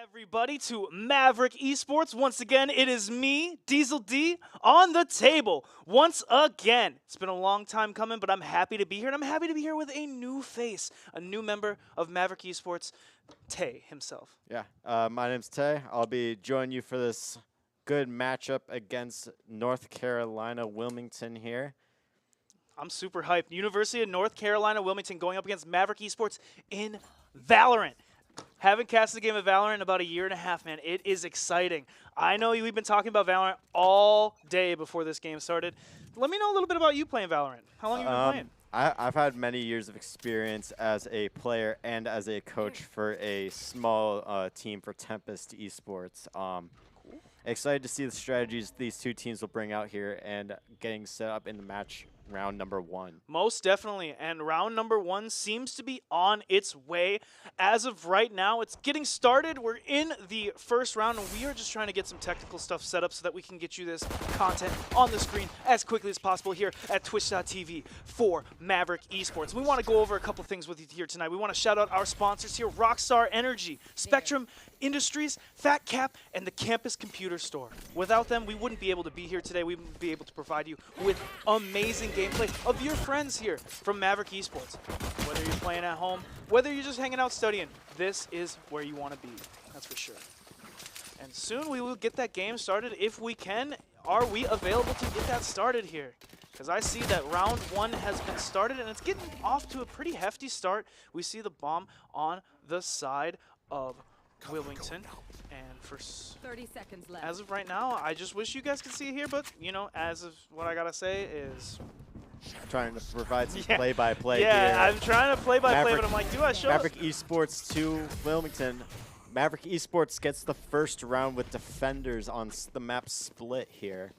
Everybody to Maverick Esports. Once again, it is me, Diesel D, on the table. Once again, it's been a long time coming, but I'm happy to be here, and I'm happy to be here with a new face, a new member of Maverick Esports, Tay himself. Yeah, my name's Tay. I'll be joining you for this good matchup against North Carolina Wilmington here. I'm super hyped. University of North Carolina Wilmington going up against Maverick Esports in Valorant. Haven't casted a game of Valorant in about a year and a half, man. It is exciting. I know we've been talking about Valorant all day before this game started. Let me know a little bit about you playing Valorant. How long have you been playing? I've had many years of experience as a player and as a coach for a small team for Tempest Esports. Cool. Excited to see the strategies these two teams will bring out here and getting set up in the match round number 1. Most definitely, and round number 1 seems to be on its way. As of right now, it's getting started. We're in the first round, and we are just trying to get some technical stuff set up so that we can get you this content on the screen as quickly as possible here at twitch.tv for Maverick Esports. We want to go over a couple things with you here tonight. We want to shout out our sponsors here, Rockstar Energy, Spectrum Industries, Fat Cap, and the Campus Computer Store. Without them, we wouldn't be able to be here today. We wouldn't be able to provide you with amazing gameplay of your friends here from Maverick Esports. Whether you're playing at home, whether you're just hanging out studying, this is where you want to be. That's for sure. And soon we will get that game started if we can. Are we available to get that started here? Because I see that round 1 has been started and it's getting off to a pretty hefty start. We see the bomb on the side of Wilmington. And for 30 seconds left. As of right now, I just wish you guys could see it here, but you know, as of what I gotta say is Trying to provide some play-by-play here. Yeah, I'm trying to play-by-play, but I'm like, do I show Maverick Esports to Wilmington. Maverick Esports gets the first round with defenders on the map split here.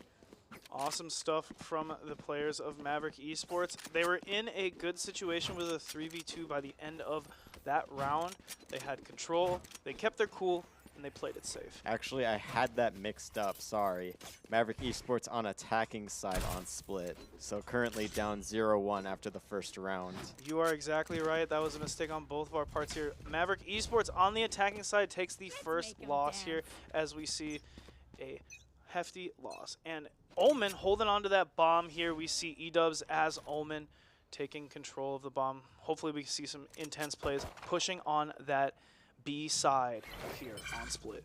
Awesome stuff from the players of Maverick Esports. They were in a good situation with a 3v2 by the end of that round. They had control, they kept their cool, and they played it safe. Actually, I had that mixed up, sorry. Maverick Esports on attacking side on split. So currently down 0-1 after the first round. You are exactly right. That was a mistake on both of our parts here. Maverick Esports on the attacking side takes the first loss here as we see a hefty loss. And Omen holding on to that bomb here. We see E-dubs as Omen taking control of the bomb. Hopefully we can see some intense plays pushing on that B side here on split.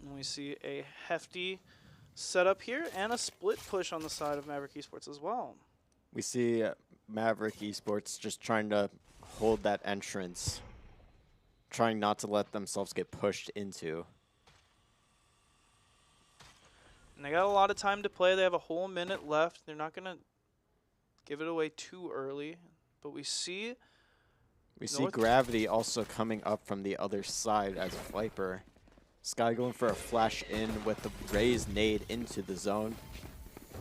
And we see a hefty setup here and a split push on the side of Maverick Esports as well. We see Maverick Esports just trying to hold that entrance, trying not to let themselves get pushed into. And they got a lot of time to play. They have a whole minute left. They're not going to give it away too early. But we see Gravity also coming up from the other side as Viper. Sky going for a flash in with the raised nade into the zone.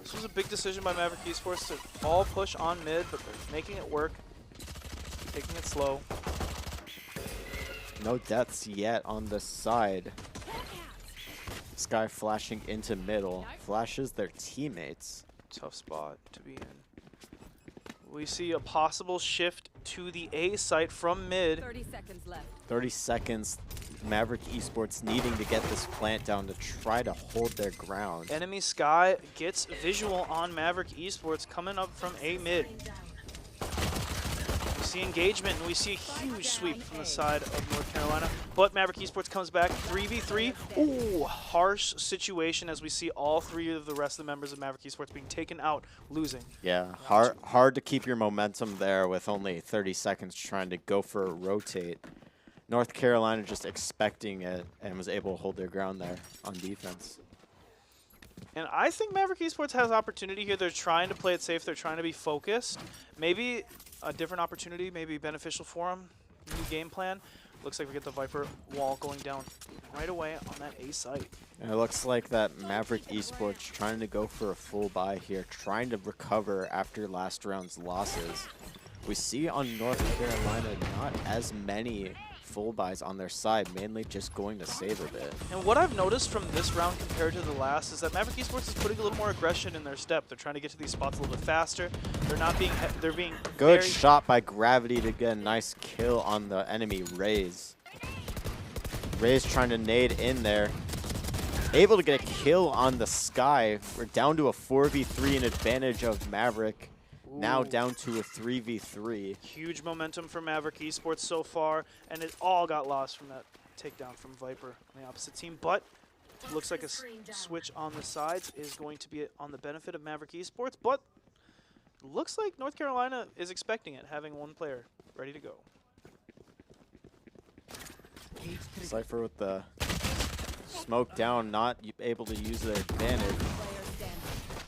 This was a big decision by Maverick Esports to all push on mid, but they're making it work, taking it slow. No deaths yet on the side. Sky flashing into middle, flashes their teammates. Tough spot to be in. We see a possible shift to the A site from mid. 30 seconds left. 30 seconds. Maverick Esports needing to get this plant down to try to hold their ground. Enemy Sky gets visual on Maverick Esports coming up from A mid. We see engagement and we see a huge sweep from the side of North Carolina. But Maverick Esports comes back 3v3. Ooh, harsh situation as we see all 3 of the rest of the members of Maverick Esports being taken out, losing. Yeah, hard to keep your momentum there with only 30 seconds trying to go for a rotate. North Carolina just expecting it and was able to hold their ground there on defense. And I think Maverick Esports has opportunity here. They're trying to play it safe. They're trying to be focused. Maybe a different opportunity may be beneficial for them. New game plan. Looks like we get the Viper wall going down right away on that A site. And it looks like that Maverick Esports trying to go for a full buy here, trying to recover after last round's losses. We see on North Carolina not as many full buys on their side, mainly just going to save a bit. And what I've noticed from this round compared to the last is that Maverick Esports is putting a little more aggression in their step. They're trying to get to these spots a little bit faster. They're not being, they're being Good very shot by Gravity to get a nice kill on the enemy Raze. Raze trying to nade in there. Able to get a kill on the Sky. We're down to a 4v3 in advantage of Maverick. Now Ooh. down to a 3v3. Huge momentum for Maverick Esports so far, and it all got lost from that takedown from Viper on the opposite team. But looks like a switch on the sides is going to be on the benefit of Maverick Esports. But looks like North Carolina is expecting it, having one player ready to go. Cypher with the smoke down, not able to use their advantage.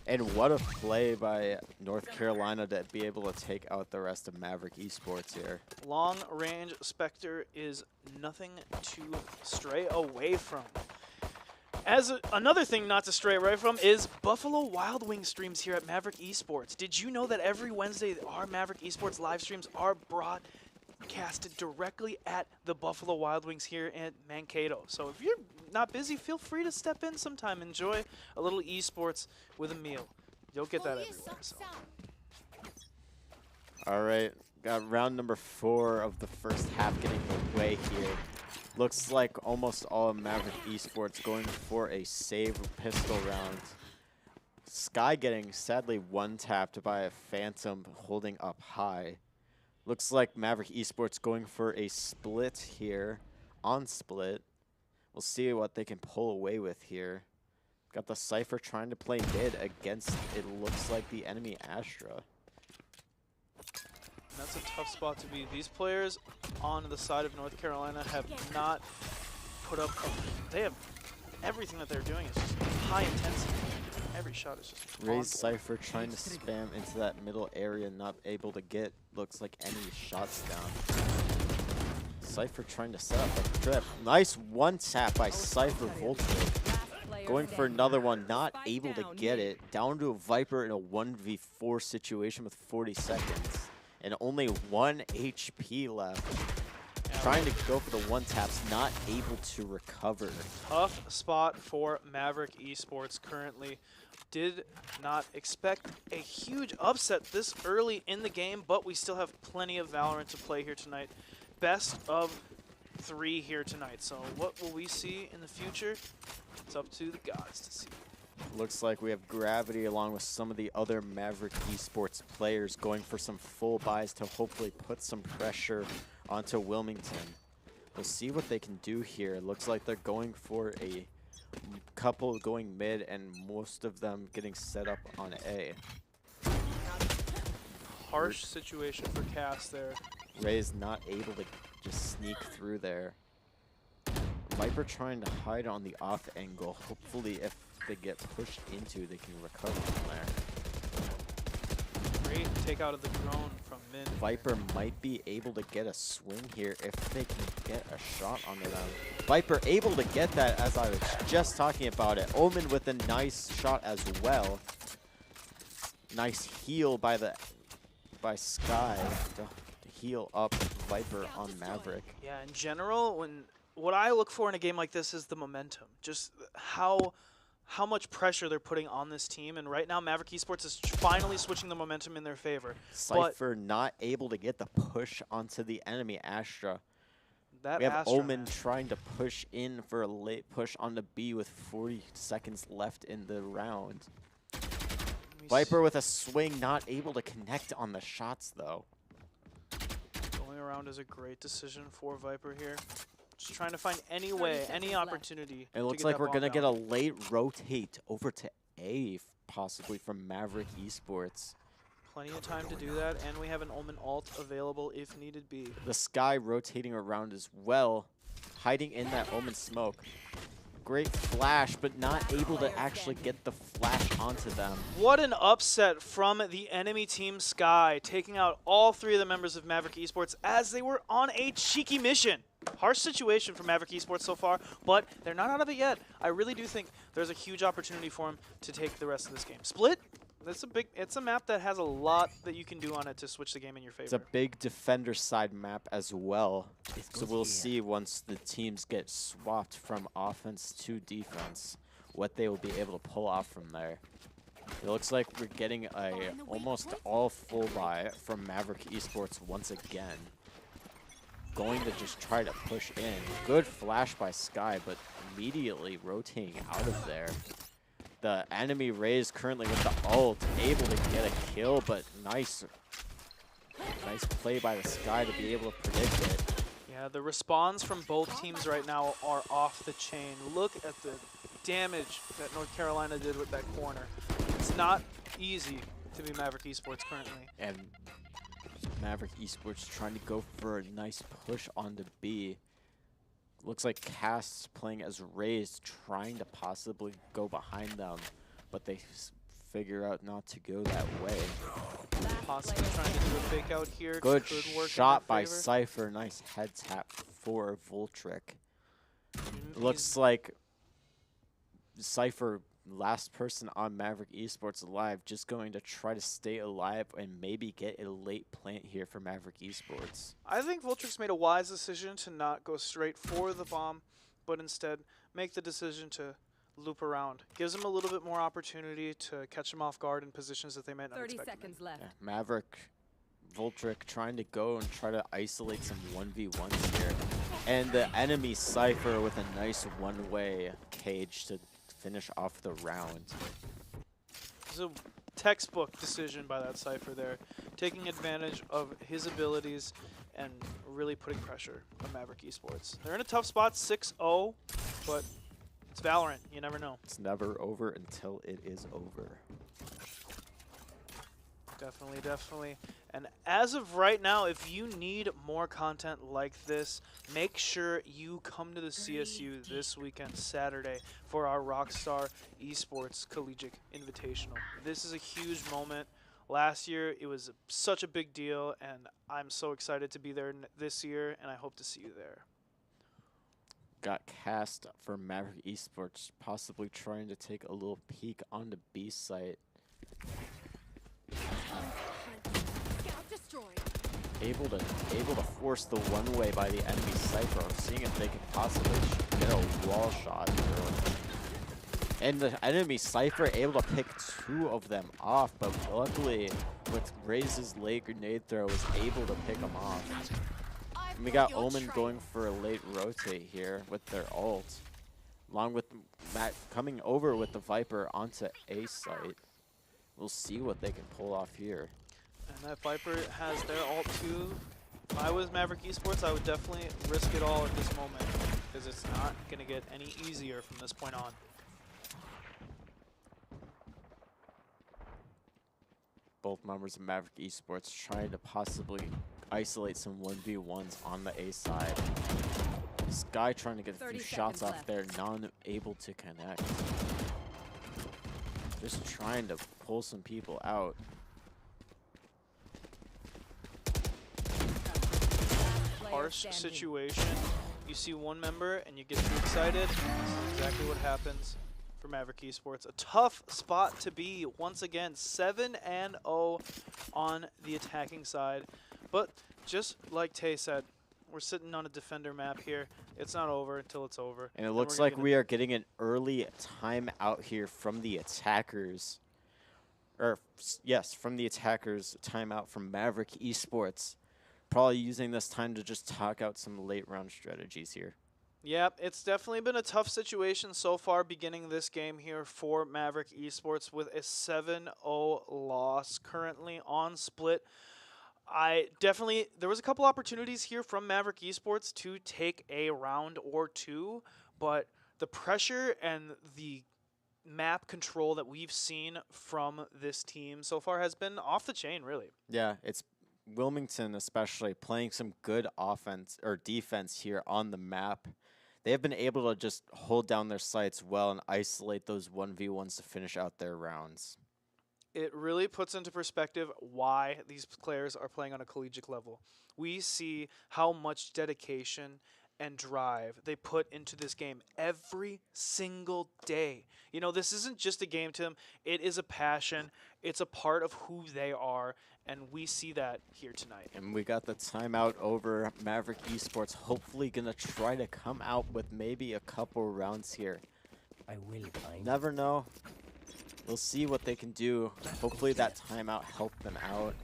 And what a play by North Carolina to be able to take out the rest of Maverick Esports here. Long range Spectre is nothing to stray away from. Another thing not to stray away from is Buffalo Wild Wings streams here at Maverick Esports. Did you know that every Wednesday our Maverick Esports live streams are broadcasted directly at the Buffalo Wild Wings here at Mankato? So if you're not busy, feel free to step in sometime. Enjoy a little esports with a meal. You'll get that everywhere. So. All right, got round number 4 of the first half getting away here. Looks like almost all of Maverick Esports going for a save pistol round. Sky getting sadly one-tapped by a Phantom holding up high. Looks like Maverick Esports going for a split here on split. We'll see what they can pull away with here. Got the Cypher trying to play mid against, it looks like, the enemy Astra. That's a tough spot to be. These players on the side of North Carolina have not put up, they have everything that they're doing is just high intensity. Every shot is just Raze Cypher trying to spam into that middle area, not able to get, looks like, any shots down. Cypher trying to set up a trip. Nice one tap by Cypher Voltage. Going for another one, not able to get it. Down to a Viper in a 1v4 situation with 40 seconds. And only 1 HP left. Trying to go for the one taps, not able to recover. Tough spot for Maverick Esports currently. Did not expect a huge upset this early in the game, but we still have plenty of Valorant to play here tonight. Best of 3 here tonight. So what will we see in the future? It's up to the gods to see. Looks like we have Gravity along with some of the other Maverick Esports players going for some full buys to hopefully put some pressure onto Wilmington. We'll see what they can do here. Looks like they're going for a couple going mid and most of them getting set up on A. Harsh situation for Cass there. Ray's not able to just sneak through there. Viper trying to hide on the off angle. Hopefully if they get pushed into, they can recover from there. Great take out of the drone from mid. Viper might be able to get a swing here if they can get a shot onto them. Viper able to get that, as I was just talking about it. Omen with a nice shot as well. Nice heal by Sky to heal up Viper on Maverick. Yeah, in general, what I look for in a game like this is the momentum. Just how much pressure they're putting on this team, and right now Maverick Esports is finally switching the momentum in their favor. Cypher not able to get the push onto the enemy Astra. That we have Astra, Omen man. trying to push in for a late push onto B with 40 seconds left in the round. Viper with a swing, not able to connect on the shots though. Going around is a great decision for Viper here. Just trying to find any way, any opportunity. It looks like we're going to get a late rotate over to A, possibly from Maverick Esports. Plenty of time to do that, and we have an Omen ult available if needed be. The Sky rotating around as well, hiding in that Omen smoke. Great flash, but not able to actually get the flash onto them. What an upset from the enemy team Sky, taking out all 3 of the members of Maverick Esports as they were on a cheeky mission. Harsh situation for Maverick Esports so far, but they're not out of it yet. I really do think there's a huge opportunity for them to take the rest of this game. Split, It's a map that has a lot that you can do on it to switch the game in your favor. It's a big defender side map as well. So we'll see once the teams get swapped from offense to defense, what they will be able to pull off from there. It looks like we're getting a almost all full buy from Maverick Esports once again. Going to just try to push in. Good flash by Sky, but immediately rotating out of there. The enemy Raze currently with the ult, able to get a kill, but nice play by the Sky to be able to predict it. Yeah, the respawns from both teams right now are off the chain. Look at the damage that North Carolina did with that corner. It's not easy to be Maverick Esports currently. And Maverick Esports trying to go for a nice push onto B. Looks like Cast's playing as Raze, trying to possibly go behind them, but they figure out not to go that way. Possibly trying to do a fake out here. Good Could work shot by in their favor. Cypher. Nice head tap for Voltric. He's- Looks like Cypher, last person on Maverick Esports alive, just going to try to stay alive and maybe get a late plant here for Maverick Esports. I think Voltric's made a wise decision to not go straight for the bomb, but instead make the decision to loop around. Gives him a little bit more opportunity to catch him off guard in positions that they might not 30 expect him in. seconds left. Yeah, Maverick, Voltric trying to go and try to isolate some 1v1s here. And the enemy Cypher with a nice one-way cage to finish off the round. It's a textbook decision by that Cypher there, taking advantage of his abilities and really putting pressure on Maverick Esports. They're in a tough spot, 6-0, but it's Valorant. You never know. It's never over until it is over. Definitely, definitely. And as of right now, if you need more content like this, make sure you come to the CSU this weekend, Saturday, for our Rockstar Esports Collegiate Invitational. This is a huge moment. Last year, it was such a big deal, and I'm so excited to be there this year, and I hope to see you there. Got Cast for Maverick Esports, possibly trying to take a little peek on the B site. Scout destroyed. Able to force the one way by the enemy Cypher, seeing if they could possibly get a wall shot early. And the enemy Cypher able to pick two of them off, but luckily with Raze's late grenade throw was able to pick them off. And we got Omen going for a late rotate here with their ult, along with Matt coming over with the Viper onto A site. We'll see what they can pull off here. And that Viper has their ult too. If I was Maverick Esports, I would definitely risk it all at this moment, because it's not going to get any easier from this point on. Both members of Maverick Esports trying to possibly isolate some 1v1s on the A side. Sky trying to get a few 30 shots seconds off left. there, non-able to connect. Just trying to pull some people out. Player Harsh standing. situation. You see one member and you get too excited. This is exactly what happens for Maverick Esports. A tough spot to be once again. 7-0 on the attacking side. But just like Tay said, we're sitting on a defender map here. It's not over until it's over. And it we're looks gonna like get we are getting an early timeout here from the attackers. Yes, from the attackers, timeout from Maverick Esports. Probably using this time to just talk out some late round strategies here. Yep, it's definitely been a tough situation so far beginning this game here for Maverick Esports with a 7-0 loss currently on split. There was a couple opportunities here from Maverick Esports to take a round or two, but the pressure and the map control that we've seen from this team so far has been off the chain, really. Yeah, it's Wilmington especially playing some good offense or defense here on the map. They have been able to just hold down their sights well and isolate those 1v1s to finish out their rounds. It really puts into perspective why these players are playing on a collegiate level. We see how much dedication and drive they put into this game every single day. You know, this isn't just a game to them. It is a passion. It's a part of who they are, and we see that here tonight. And we got the timeout over. Maverick Esports hopefully going to try to come out with maybe a couple rounds here. I will find. Never know. We'll see what they can do. Hopefully that timeout helped them out.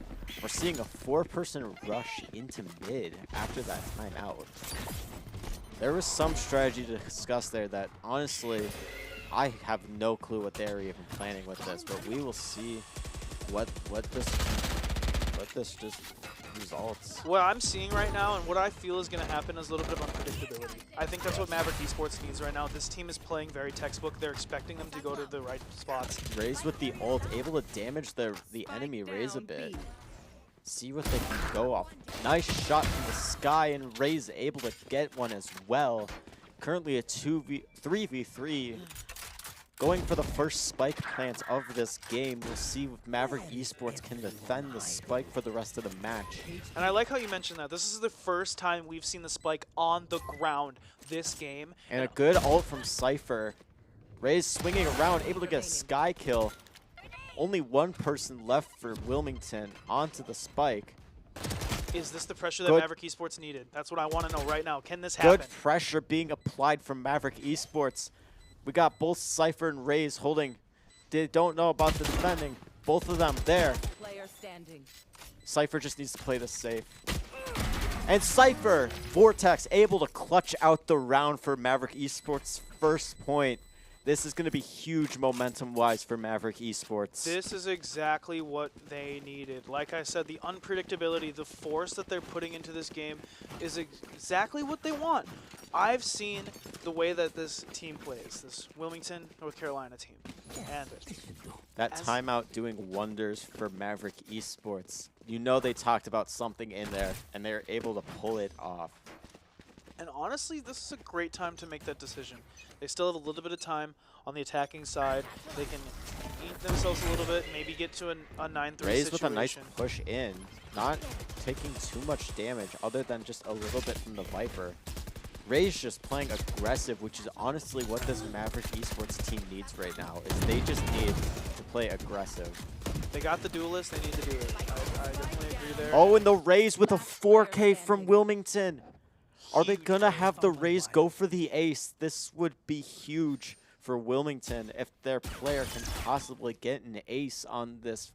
We're seeing a 4-person rush into mid after that timeout. There was some strategy to discuss there that, honestly, I have no clue what they're even planning with this, but we will see what this just results. What I'm seeing right now and what I feel is going to happen is a little bit of unpredictability. I think that's what Maverick Esports needs right now. This team is playing very textbook. They're expecting them to go to the right spots. Raze with the ult, able to damage the enemy Raze a bit. See what they can go off. Nice shot from the sky, and Raze able to get one as well. Currently a 3v3. Going for the first spike plant of this game. We'll see if Maverick Esports can defend the spike for the rest of the match. And I like how you mentioned that. This is the first time we've seen the spike on the ground this game. And a good ult from Cypher. Raze swinging around, able to get a sky kill. Only one person left for Wilmington onto the spike. Is this the pressure that Good. Maverick Esports needed? That's what I want to know right now. Can this happen? Good pressure being applied from Maverick Esports. We got both Cypher and Raze holding. They don't know about the defending. Both of them there. Player standing. Cypher just needs to play this safe. And Cypher, Vortex, able to clutch out the round for Maverick Esports' first point. This is going to be huge momentum-wise for Maverick Esports. This is exactly what they needed. Like I said, the unpredictability, the force that they're putting into this game is exactly what they want. I've seen the way that this team plays, this Wilmington, North Carolina team. And That timeout doing wonders for Maverick Esports. You know they talked about something in there, and they're able to pull it off. And honestly, this is a great time to make that decision. They still have a little bit of time on the attacking side. They can eat themselves a little bit, maybe get to a 9-3 Raze situation. with a nice push in, not taking too much damage other than just a little bit from the Viper. Raze just playing aggressive, which is honestly what this Maverick Esports team needs right now, is they just need to play aggressive. They got the duelist, they need to do it. I definitely agree there. Oh, and the Raze with a 4K from Wilmington. Are they going to have the Raze go for the ace? This would be huge for Wilmington if their player can possibly get an ace on this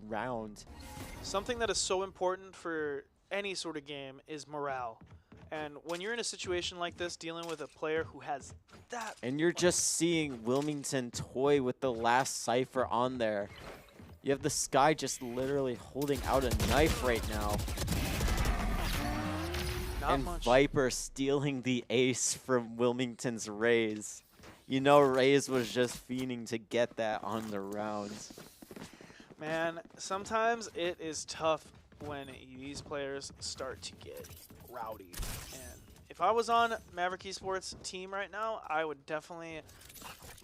round. Something that is so important for any sort of game is morale. And when you're in a situation like this, dealing with a player who has that... And you're just seeing Wilmington toy with the last Cypher on there. You have the Sky just literally holding out a knife right now. Not And much. Viper stealing the ace from Wilmington's Raze. You know Raze was just fiending to get that on the rounds. Man, sometimes it is tough when these players start to get rowdy. And if I was on Maverick Esports team right now, I would definitely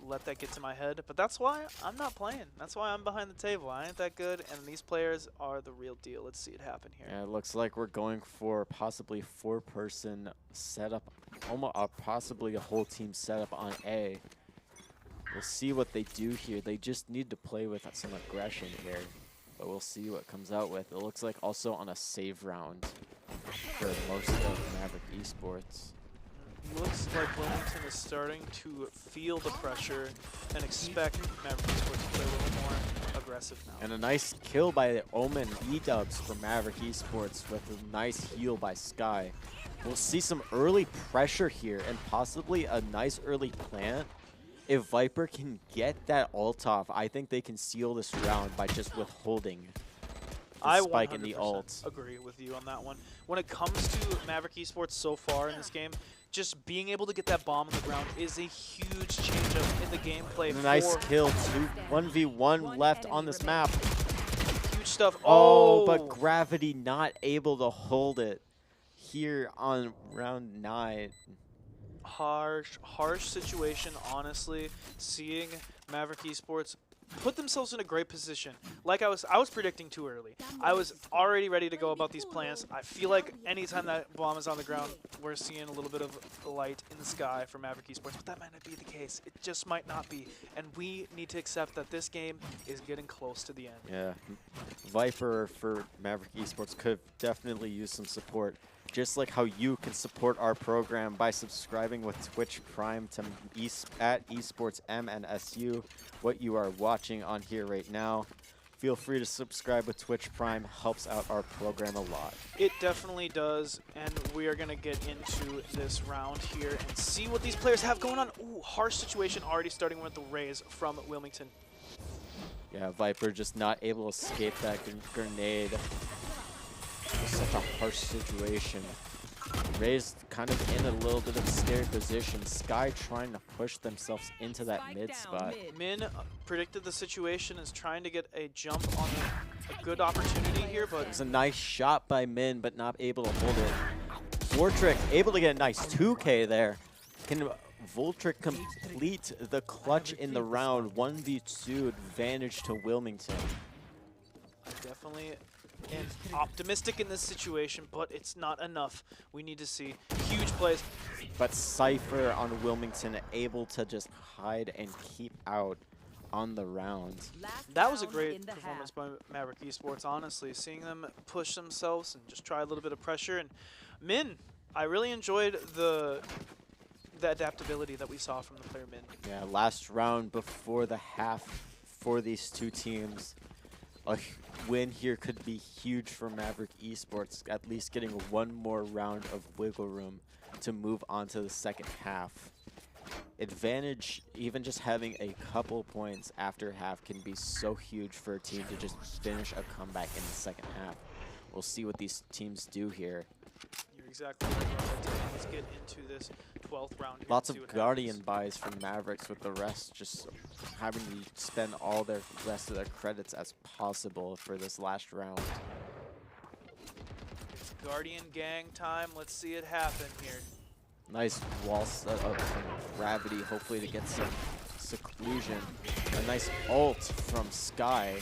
let that get to my head. But that's why I'm not playing. That's why I'm behind the table. I ain't that good, and these players are the real deal. Let's see it happen here. Yeah, it looks like we're going for possibly 4-person setup, almost possibly a whole team setup on A. We'll see what they do here. They just need to play with some aggression here, but we'll see what comes out with. It looks like also on a save round for most of Maverick Esports. Looks like Wilmington is starting to feel the pressure and expect Maverick Esports to play a little more aggressive now. And a nice kill by the Omen E-dubs for Maverick Esports with a nice heal by Sky. We'll see some early pressure here and possibly a nice early plant. If Viper can get that ult off, I think they can seal this round by just withholding the spike in the 100% ult. agree with you on that one. When it comes to Maverick Esports so far in this game, just being able to get that bomb on the ground is a huge change-up in the gameplay. And a nice for kill, 1v1 left on this map. huge stuff. Oh, but Gravity not able to hold it here on round 9. Harsh situation, honestly. Seeing Maverick Esports put themselves in a great position. Like I was predicting too early. I was already ready to go about these plans. I feel like anytime that bomb is on the ground, we're seeing a little bit of light in the sky for Maverick Esports, but that might not be the case. It just might not be, and we need to accept that this game is getting close to the end. Yeah, Viper for Maverick Esports could definitely use some support. Just like how you can support our program by subscribing with Twitch Prime to at Esports MNSU, what you are watching on here right now. Feel free to subscribe with Twitch Prime, helps out our program a lot. It definitely does, and we are going to get into this round here and see what these players have going on. Ooh, harsh situation already starting with the raise from Wilmington. Yeah, Viper just not able to escape that grenade. It's such a harsh situation. Raised kind of in a little bit of a scary position. Sky trying to push themselves into that mid spot. Min predicted the situation, is trying to get a jump on a good opportunity here, but It's a nice shot by Min, but not able to hold it. Vortrick able to get a nice 2K there. Can Voltric complete the clutch in the round? 1v2 advantage to Wilmington. I definitely am optimistic in this situation, but it's not enough. We need to see huge plays. But Cypher on Wilmington able to just hide and keep out on the round. That was a great performance by Maverick Esports, honestly. Seeing them push themselves and just try a little bit of pressure. And Min, I really enjoyed the adaptability that we saw from the player Min. Yeah, last round before the half for these two teams. A win here could be huge for Maverick Esports, at least getting one more round of wiggle room to move on to the second half. Advantage, even just having a couple points after half can be so huge for a team to just finish a comeback in the second half. We'll see what these teams do here. You're exactly right. Let's get into this 12th round here. Lots and see of what Guardian happens. buys from Mavericks, with the rest just having to spend all their rest of their credits as possible for this last round. It's Guardian gang time. Let's see it happen here. Nice wall set up from Gravity, hopefully to get some seclusion. A nice ult from Sky.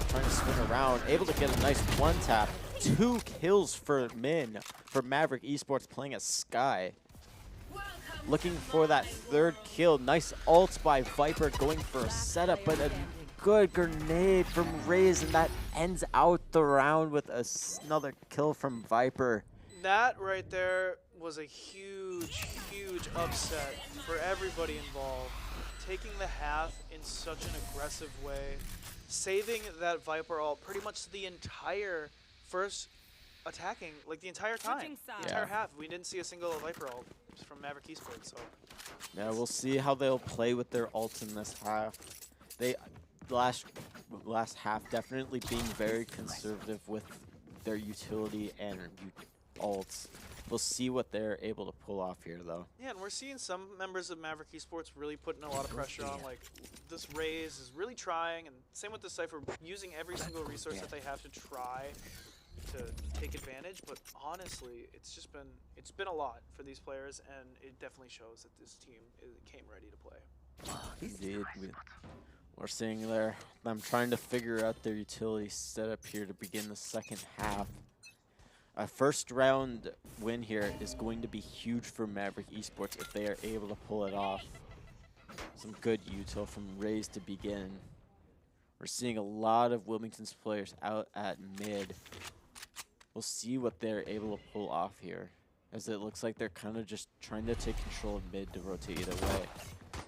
Trying to swing around, able to get a nice one tap. 2 kills for Min, for Maverick Esports playing as Sky. Looking for that 3rd kill. Nice ult by Viper going for a setup, but a good grenade from Raze, and that ends out the round with another kill from Viper. That right there was a huge, huge upset for everybody involved. Taking the half in such an aggressive way, saving that Viper ult pretty much the entire first attacking, like the entire time. The entire half. We didn't see a single Viper ult from Maverick Esports, so. Yeah, we'll see how they'll play with their ults in this half. They last half definitely being very conservative with their utility and ults. We'll see what they're able to pull off here, though. Yeah, and we're seeing some members of Maverick Esports really putting a lot of pressure on. Like, this Raze is really trying, and same with the Cypher, using every single resource that they have to try to take advantage. But honestly, it's been a lot for these players, and it definitely shows that this team came ready to play. Indeed. We're seeing there them trying to figure out their utility setup here to begin the second half. A first round win here is going to be huge for Maverick Esports if they are able to pull it off. Some good util from Raze to begin. We're seeing a lot of Wilmington's players out at mid. We'll see what they're able to pull off here, as it looks like they're kind of just trying to take control of mid to rotate either way.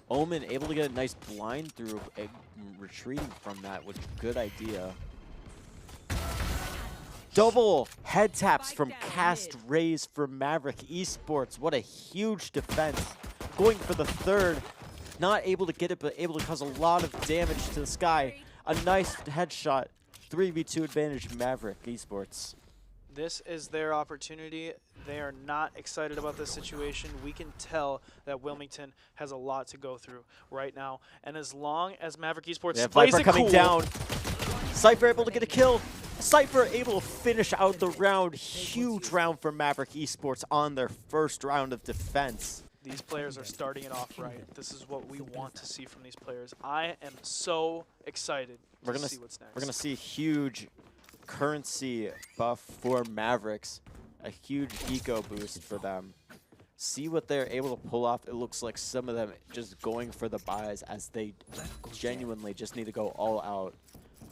Omen able to get a nice blind through, retreating from that, which is a good idea. Double head taps from Cast Raze for Maverick Esports. What a huge defense. Going for the 3rd. Not able to get it, but able to cause a lot of damage to the Sky. A nice headshot. 3v2 advantage Maverick Esports. This is their opportunity. They are not excited about this situation. We can tell that Wilmington has a lot to go through right now. And as long as Maverick Esports plays Viper it coming cool, down. Cypher able to get a kill. Cypher able to finish out the round. Huge round for Maverick Esports on their first round of defense. These players are starting it off right. This is what we want to see from these players. I am so excited to see what's next. We're gonna see a huge currency buff for Mavericks, a huge eco boost for them. See what they're able to pull off. It looks like some of them just going for the buys as they genuinely just need to go all out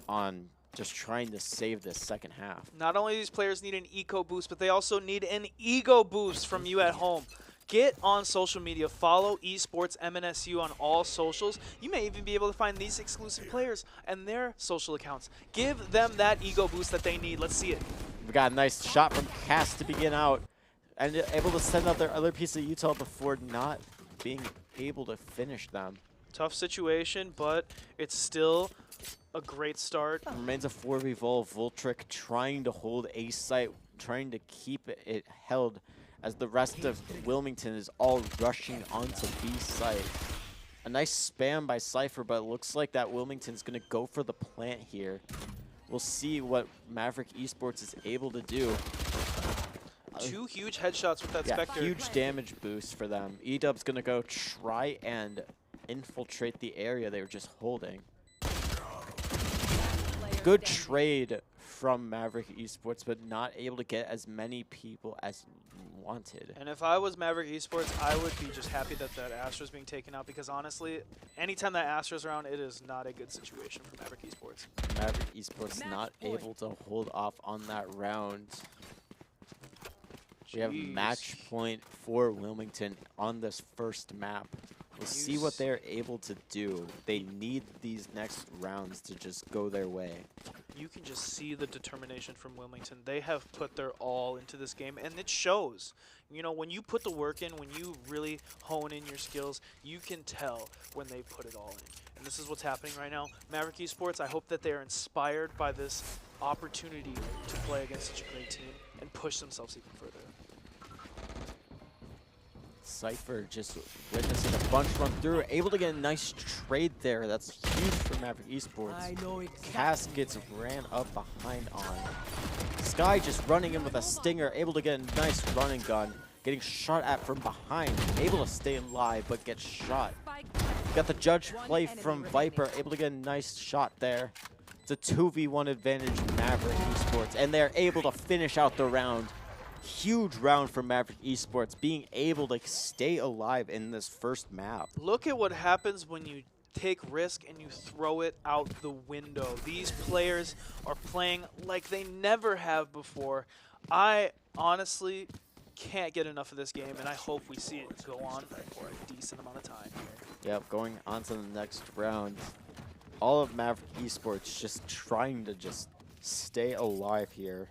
on just trying to save this second half. Not only do these players need an eco boost, but they also need an ego boost from you at home. Get on social media. Follow Esports MNSU on all socials. You may even be able to find these exclusive players and their social accounts. Give them that ego boost that they need. Let's see it. We got a nice shot from Cass to begin out, and able to send out their other piece of util before not being able to finish them. Tough situation, but it's still a great start. Remains a 4v Voltric trying to hold A site, trying to keep it held as the rest of Wilmington is all rushing onto B site. A nice spam by Cypher, but it looks like that Wilmington's going to go for the plant here. We'll see what Maverick Esports is able to do. Two huge headshots with that Yeah, Spectre. huge damage boost for them. E-Dub's going to go try and infiltrate the area they were just holding. Good trade from Maverick Esports, but not able to get as many people as wanted. And if I was Maverick Esports, I would be just happy that that Astra's being taken out, because honestly, anytime that Astra's around, it is not a good situation for Maverick Esports. Maverick Esports not able to hold off on that round. We have match point for Wilmington on this first map. We'll see what they're able to do. They need these next rounds to just go their way. You can just see the determination from Wilmington. They have put their all into this game, and it shows. You know, when you put the work in, when you really hone in your skills, you can tell when they put it all in. And this is what's happening right now. Maverick Esports, I hope that they're inspired by this opportunity to play against such a great team and push themselves even further. Cypher just witnessing a bunch run through, able to get a nice trade there. That's huge for Maverick Esports. Cass gets ran up behind on. Sky just running in with a stinger, able to get a nice running gun. Getting shot at from behind, able to stay alive but get shot. Got the judge play from Viper, able to get a nice shot there. It's a 2v1 advantage Maverick Esports, and they're able to finish out the round. Huge round for Maverick Esports, being able to stay alive in this first map. Look at what happens when you take risk and you throw it out the window. These players are playing like they never have before. I honestly can't get enough of this game, and I hope we see it go on for a decent amount of time here. Yep, going on to the next round. All of Maverick Esports just trying to just stay alive here.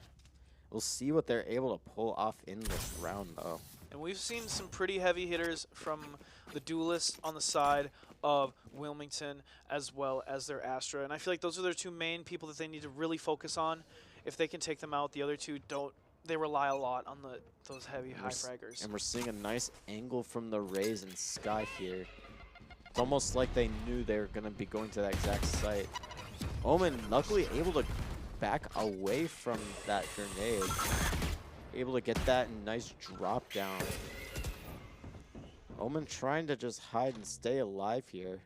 We'll see what they're able to pull off in this round, though. And we've seen some pretty heavy hitters from the duelists on the side of Wilmington, as well as their Astra. And I feel like those are their two main people that they need to really focus on. If they can take them out, the other two don't. They rely a lot on those heavy high fraggers. And we're seeing a nice angle from the Rays and Sky here. It's almost like they knew they were going to be going to that exact site. Omen luckily able to back away from that grenade. Able to get that nice drop down. Omen trying to just hide and stay alive here.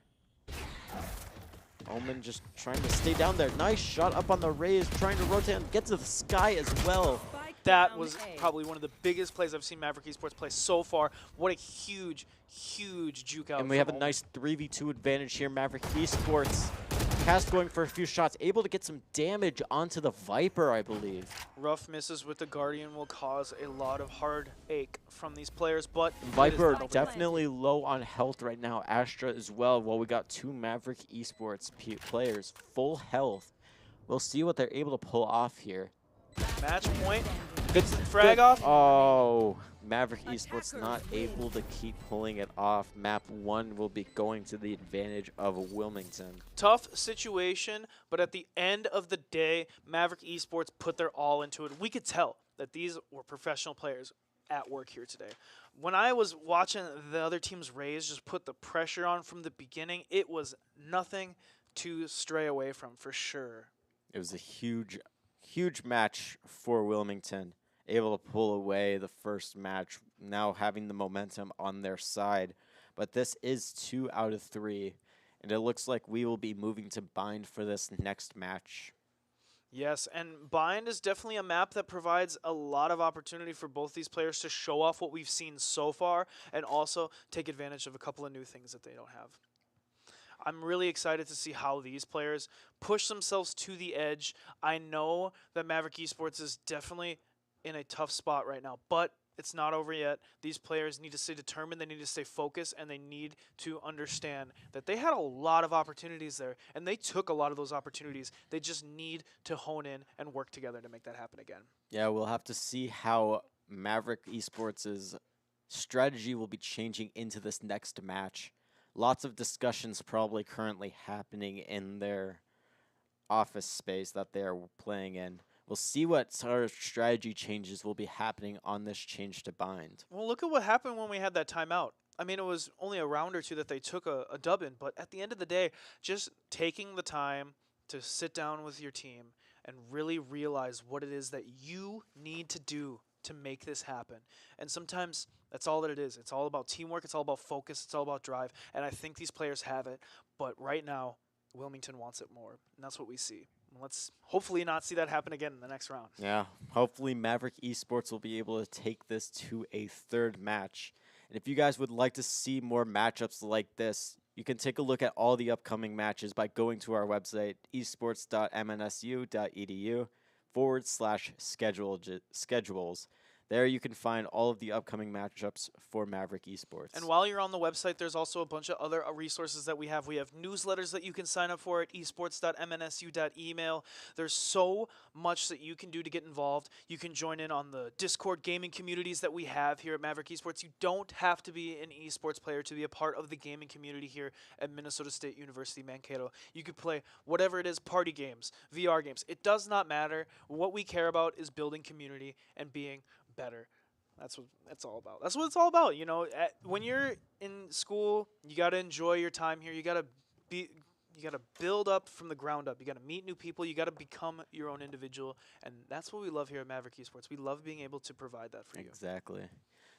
Omen just trying to stay down there. Nice shot up on the Rays, trying to rotate and get to the Sky as well. That was probably one of the biggest plays I've seen Maverick Esports play so far. What a huge, huge juke out. And we have a nice 3v2 advantage here. Maverick Esports. Cast going for a few shots, able to get some damage onto the Viper, I believe. Rough misses with the Guardian will cause a lot of heartache from these players, but Viper definitely low on health right now. Astra as well, while we got two Maverick Esports players full health. We'll see what they're able to pull off here. Match point. Good frag off. Oh, Maverick Esports not able to keep pulling it off. Map 1 will be going to the advantage of Wilmington. Tough situation, but at the end of the day, Maverick Esports put their all into it. We could tell that these were professional players at work here today. When I was watching the other team's Rays just put the pressure on from the beginning, it was nothing to stray away from, for sure. It was a huge match for Wilmington. able to pull away the first match, now having the momentum on their side. But this is 2 out of 3, and it looks like we will be moving to Bind for this next match. Yes, and Bind is definitely a map that provides a lot of opportunity for both these players to show off what we've seen so far and also take advantage of a couple of new things that they don't have. I'm really excited to see how these players push themselves to the edge. I know that Maverick Esports is definitely in a tough spot right now, but it's not over yet. These players need to stay determined, they need to stay focused, and they need to understand that they had a lot of opportunities there, and they took a lot of those opportunities. They just need to hone in and work together to make that happen again. Yeah, we'll have to see how Maverick Esports' strategy will be changing into this next match. Lots of discussions probably currently happening in their office space that they're playing in. We'll see what sort of strategy changes will be happening on this change to Bind. Well, look at what happened when we had that timeout. I mean, it was only a round or two that they took a dub in, but at the end of the day, just taking the time to sit down with your team and really realize what it is that you need to do to make this happen. And sometimes that's all that it is. It's all about teamwork, it's all about focus, it's all about drive, and I think these players have it, but right now, Wilmington wants it more, and that's what we see. Let's hopefully not see that happen again in the next round. Yeah, hopefully Maverick Esports will be able to take this to a third match. And if you guys would like to see more matchups like this, you can take a look at all the upcoming matches by going to our website, esports.mnsu.edu/schedules. There you can find all of the upcoming matchups for Maverick Esports. And while you're on the website, there's also a bunch of other resources that we have. We have newsletters that you can sign up for at esports.mnsu.email. There's so much that you can do to get involved. You can join in on the Discord gaming communities that we have here at Maverick Esports. You don't have to be an esports player to be a part of the gaming community here at Minnesota State University Mankato. You could play whatever it is, party games, VR games. It does not matter. What we care about is building community and being better. That's what it's all about. That's what it's all about. You know, when you're in school, you got to enjoy your time here. You got to build up from the ground up. You got to meet new people. You got to become your own individual, and that's what we love here at Maverick Esports. We love being able to provide that for you. Exactly.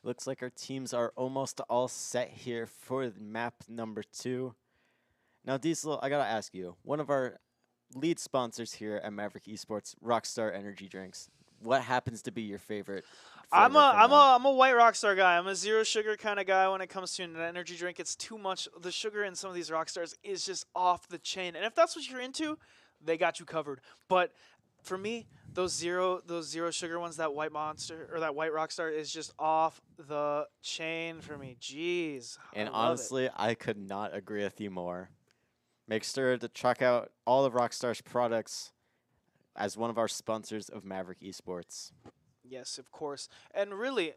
Looks like our teams are almost all set here for map number 2. Now, Diesel, I gotta ask you, one of our lead sponsors here at Maverick Esports, Rockstar Energy Drinks. What happens to be your favorite? I'm a white Rockstar guy. I'm a zero sugar kind of guy when it comes to an energy drink. It's too much. The sugar in some of these Rockstars is just off the chain. And if that's what you're into, they got you covered. But for me, those zero sugar ones, that white Monster or that white Rockstar is just off the chain for me. Jeez. And I love honestly, I could not agree with you more. Make sure to check out all of Rockstar's products as one of our sponsors of Maverick Esports. Yes, of course. And really,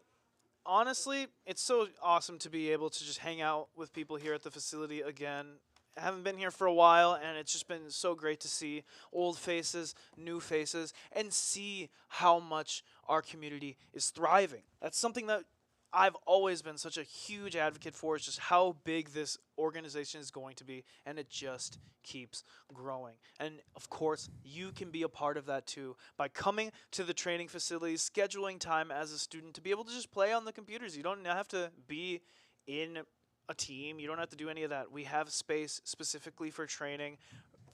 honestly, it's so awesome to be able to just hang out with people here at the facility again. I haven't been here for a while, and it's just been so great to see old faces, new faces, and see how much our community is thriving. That's something that I've always been such a huge advocate for, is just how big this organization is going to be, and it just keeps growing. And of course, you can be a part of that too by coming to the training facilities, scheduling time as a student to be able to just play on the computers. You don't have to be in a team. You don't have to do any of that. We have space specifically for training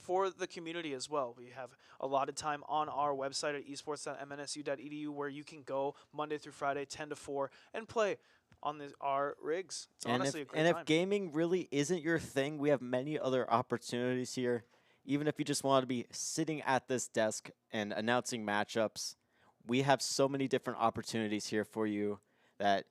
for the community as well. We have a lot of time on our website at esports.mnsu.edu where you can go Monday through Friday, 10 to 4, and play on our rigs. It's honestly a great time. And if gaming really isn't your thing, we have many other opportunities here. Even if you just want to be sitting at this desk and announcing matchups, we have so many different opportunities here for you that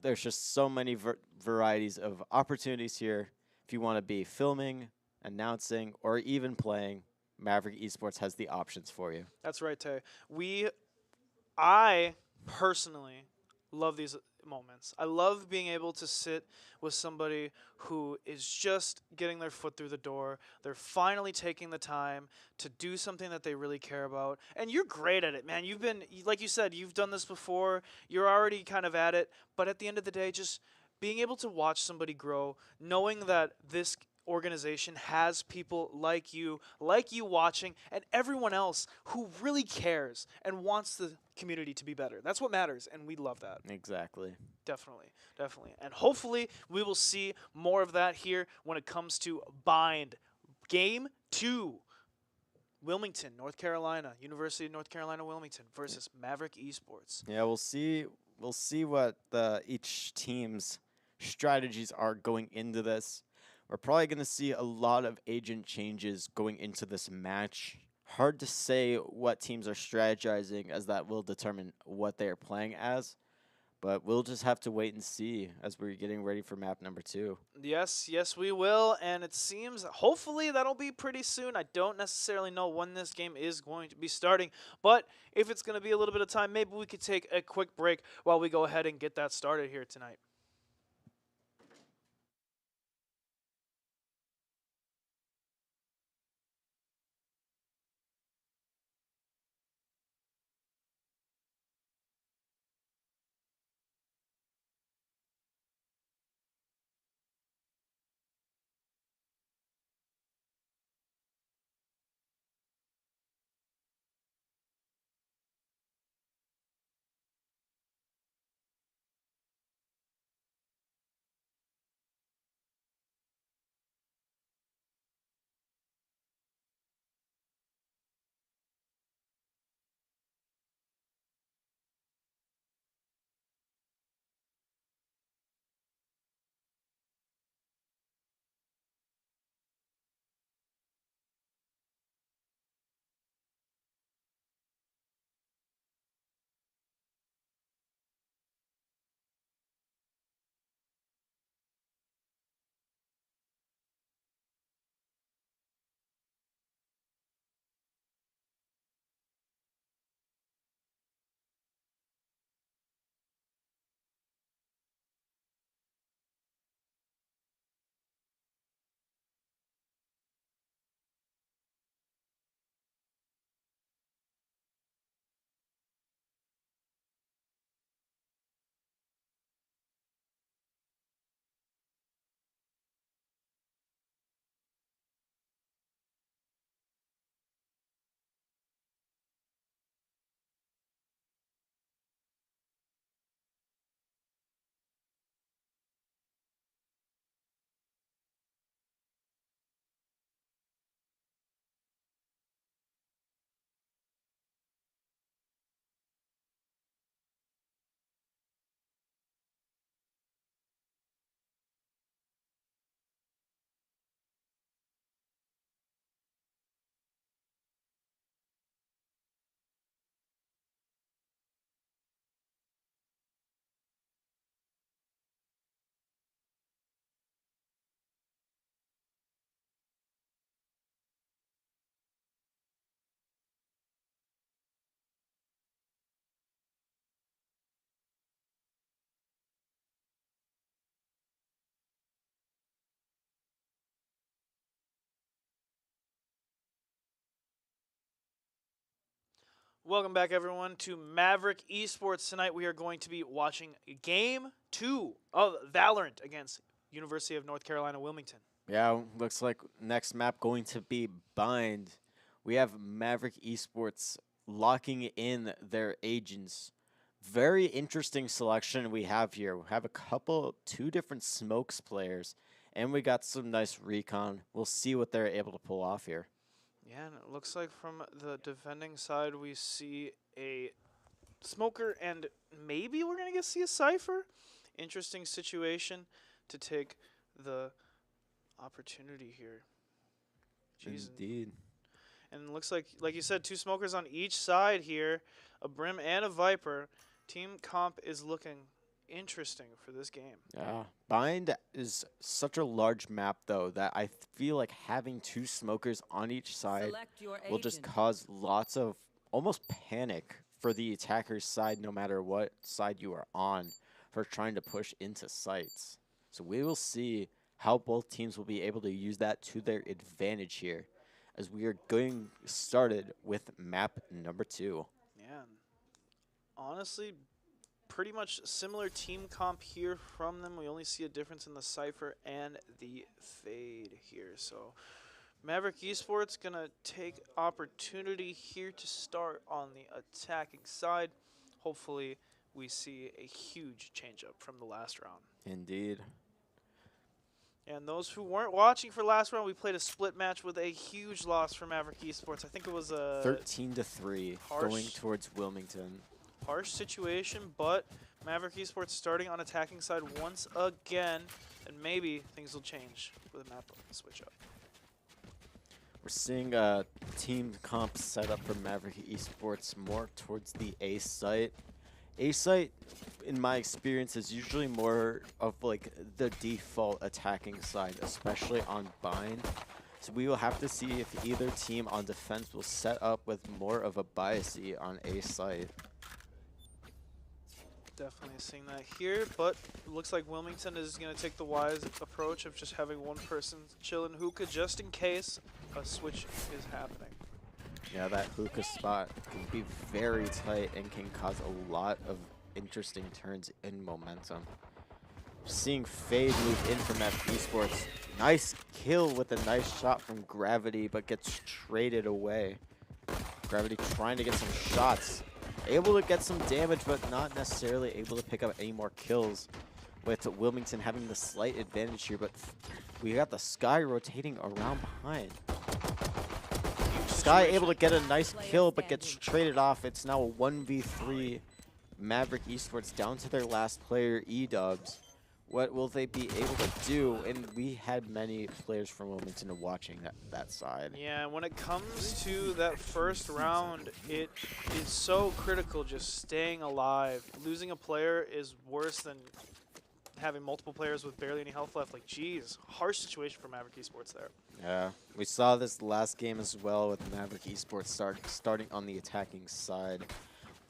there's just so many varieties of opportunities here. If you want to be filming, announcing, or even playing, Maverick Esports has the options for you. That's right, Tay. I personally love these moments. I love being able to sit with somebody who is just getting their foot through the door. They're finally taking the time to do something that they really care about. And you're great at it, man. You've been, like you said, you've done this before. You're already kind of at it. But at the end of the day, just being able to watch somebody grow, knowing that this organization has people like you watching, and everyone else who really cares and wants the community to be better. That's what matters, and we love that. Exactly. Definitely, definitely. And hopefully we will see more of that here when it comes to Bind. Game 2. Wilmington, North Carolina, University of North Carolina, Wilmington versus Maverick Esports. Yeah, we'll see. We'll see what each team's strategies are going into this. We're probably going to see a lot of agent changes going into this match. Hard to say what teams are strategizing, as that will determine what they are playing as. But we'll just have to wait and see as we're getting ready for map number 2. Yes, yes, we will. And it seems hopefully that'll be pretty soon. I don't necessarily know when this game is going to be starting. But if it's going to be a little bit of time, maybe we could take a quick break while we go ahead and get that started here tonight. Welcome back, everyone, to Maverick Esports. Tonight we are going to be watching Game 2 of Valorant against University of North Carolina, Wilmington. Yeah, looks like next map going to be Bind. We have Maverick Esports locking in their agents. Very interesting selection we have here. We have two different smokes players, and we got some nice recon. We'll see what they're able to pull off here. Yeah, and it looks like from the defending side we see a smoker, and maybe we're going to see a Cypher. Interesting situation to take the opportunity here. Jeez. Indeed. And it looks like you said, two smokers on each side here, a Brim and a Viper. Team comp is looking interesting for this game. Yeah. Bind is such a large map, though, that I feel like having two smokers on each side will just cause lots of almost panic for the attacker's side, no matter what side you are on, for trying to push into sites. So we will see how both teams will be able to use that to their advantage here, as we are getting started with map number 2. Yeah. Honestly, pretty much similar team comp here from them. We only see a difference in the Cypher and the Fade here. So Maverick Esports gonna take opportunity here to start on the attacking side. Hopefully we see a huge change up from the last round. Indeed. And those who weren't watching for last round, we played a split match with a huge loss for Maverick Esports. I think it was a 13-3 going towards Wilmington. harsh situation, but Maverick Esports starting on attacking side once again, and maybe things will change with a map switch up. We're seeing a team comp set up for Maverick Esports more towards the A site. A site, in my experience, is usually more of like the default attacking side, especially on bind. So we will have to see if either team on defense will set up with more of a bias on A site. Definitely seeing that here, but it looks like Wilmington is going to take the wise approach of just having one person chill in hookah just in case a switch is happening. Yeah, that hookah spot can be very tight and can cause a lot of interesting turns in momentum. Seeing Fade move in from Maverick Esports. Nice kill with a nice shot from Gravity, but gets traded away. Gravity trying to get some shots. Able to get some damage, but not necessarily able to pick up any more kills. With Wilmington having the slight advantage here, but we got the Sky rotating around behind. Sky able to get a nice kill, but gets traded off. It's now a 1v3. Maverick Esports down to their last player, E-Dubs. What will they be able to do? And we had many players from Wilmington watching that side. Yeah, when it comes to that first round, it is so critical just staying alive. Losing a player is worse than having multiple players with barely any health left. Like, geez, harsh situation for Maverick Esports there. Yeah, we saw this last game as well with Maverick Esports starting on the attacking side.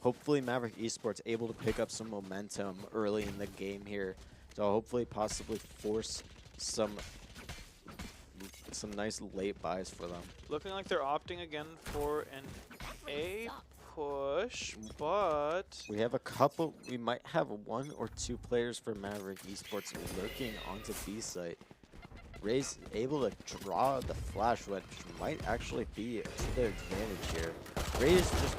Hopefully Maverick Esports able to pick up some momentum early in the game here. So hopefully possibly force some nice late buys for them. Looking like they're opting again for an A push, but we have a couple, we might have 1 or 2 players for Maverick Esports lurking onto B site. Ray's able to draw the flash, which might actually be to their advantage here. Ray is just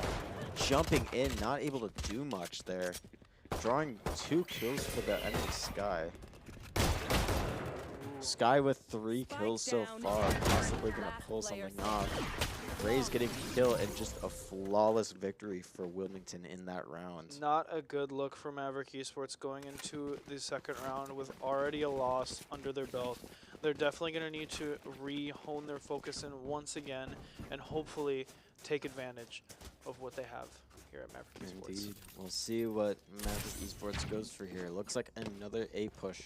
jumping in, not able to do much there. Drawing 2 kills for the enemy Sky. Sky with 3 kills so far, possibly gonna pull something off. Ray's getting killed and just a flawless victory for Wilmington in that round. not a good look for Maverick Esports going into the second round with already a loss under their belt. They're definitely going to need to re-hone their focus in once again and hopefully take advantage of what they have here at Maverick Esports. Indeed. We'll see what Maverick Esports goes for here. Looks like another A push.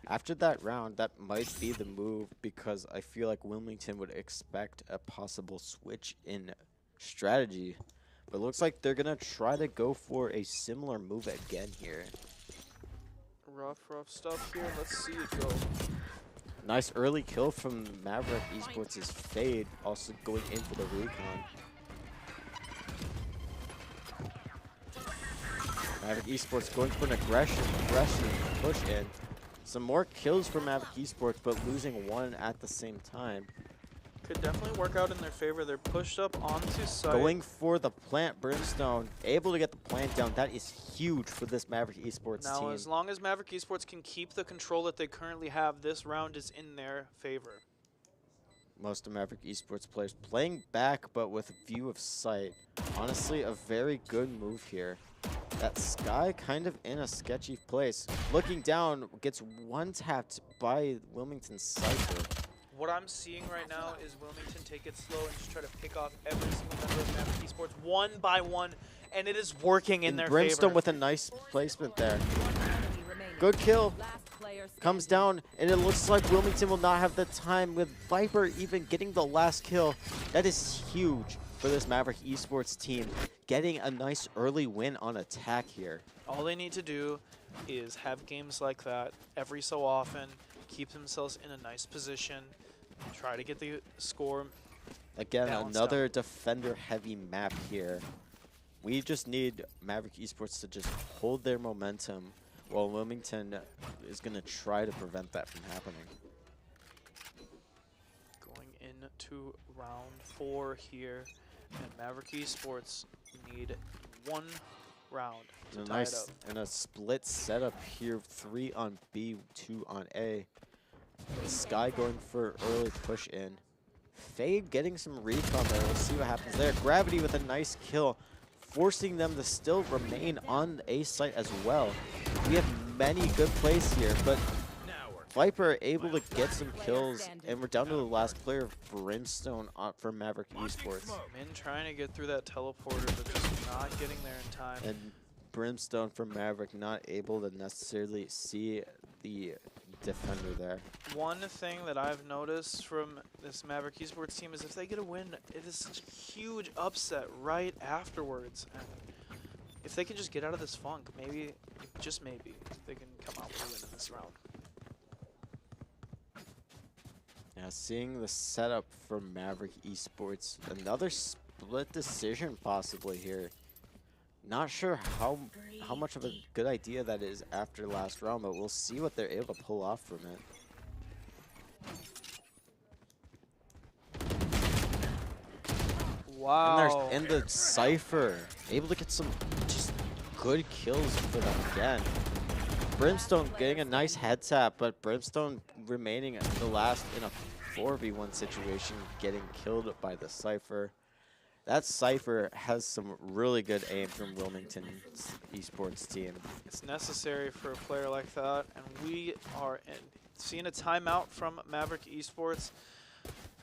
After that round, that might be the move because I feel like Wilmington would expect a possible switch in strategy. But it looks like they're going to try to go for a similar move again here. Rough stuff here. Let's see it go. Nice early kill from Maverick Esports' Fade, also going in for the recon. Maverick Esports going for an aggression push in. Some more kills for Maverick Esports, but losing 1 at the same time. Could definitely work out in their favor. They're pushed up onto site. Going for the plant, Brimstone, able to get the plant down. That is huge for this Maverick Esports now, team. as long as Maverick Esports can keep the control that they currently have, this round is in their favor. Most of Maverick Esports players playing back, but with a view of sight. Honestly, a very good move here. That Sky kind of in a sketchy place. Looking down, gets one-tapped by Wilmington's Cypher. What I'm seeing right now is Wilmington take it slow and just try to pick off every single member of Maverick Esports one by one, and it is working in their Brimstone favor. with a nice placement there. Good kill. Comes down, and it looks like Wilmington will not have the time with Viper even getting the last kill. That is huge for this Maverick Esports team, getting a nice early win on attack here. All they need to do is have games like that every so often, keep themselves in a nice position, try to get the score. Again, balanced another out. defender-heavy map here. We just need Maverick Esports to just hold their momentum while Wilmington is going to try to prevent that from happening. Going into round 4 here, and Maverick Esports need 1 round to tie it up. And a split setup here, 3 on B, 2 on A. Sky going for early push in. Fade getting some recon there. We'll see what happens there. Gravity with a nice kill, forcing them to still remain on the A site as well. We have many good plays here, but Viper able to get some kills, and we're down to the last player, Brimstone, for Maverick Esports. Min trying to get through that teleporter, but just not getting there in time. And Brimstone from Maverick not able to necessarily see the defender there. One thing that I've noticed from this Maverick Esports team is if they get a win, it is such a huge upset right afterwards. And if they can just get out of this funk, maybe, just maybe, they can come out with a win in this round. Yeah, seeing the setup for Maverick Esports, another split decision possibly here. Not sure how much of a good idea that is after last round, but we'll see what they're able to pull off from it. Wow. And the Cypher able to get some just good kills for them again. Brimstone getting a nice head tap, but Brimstone remaining the last in a 4v1 situation, getting killed by the Cypher. That Cypher has some really good aim from Wilmington Esports team. It's necessary for a player like that, and we are seeing a timeout from Maverick Esports.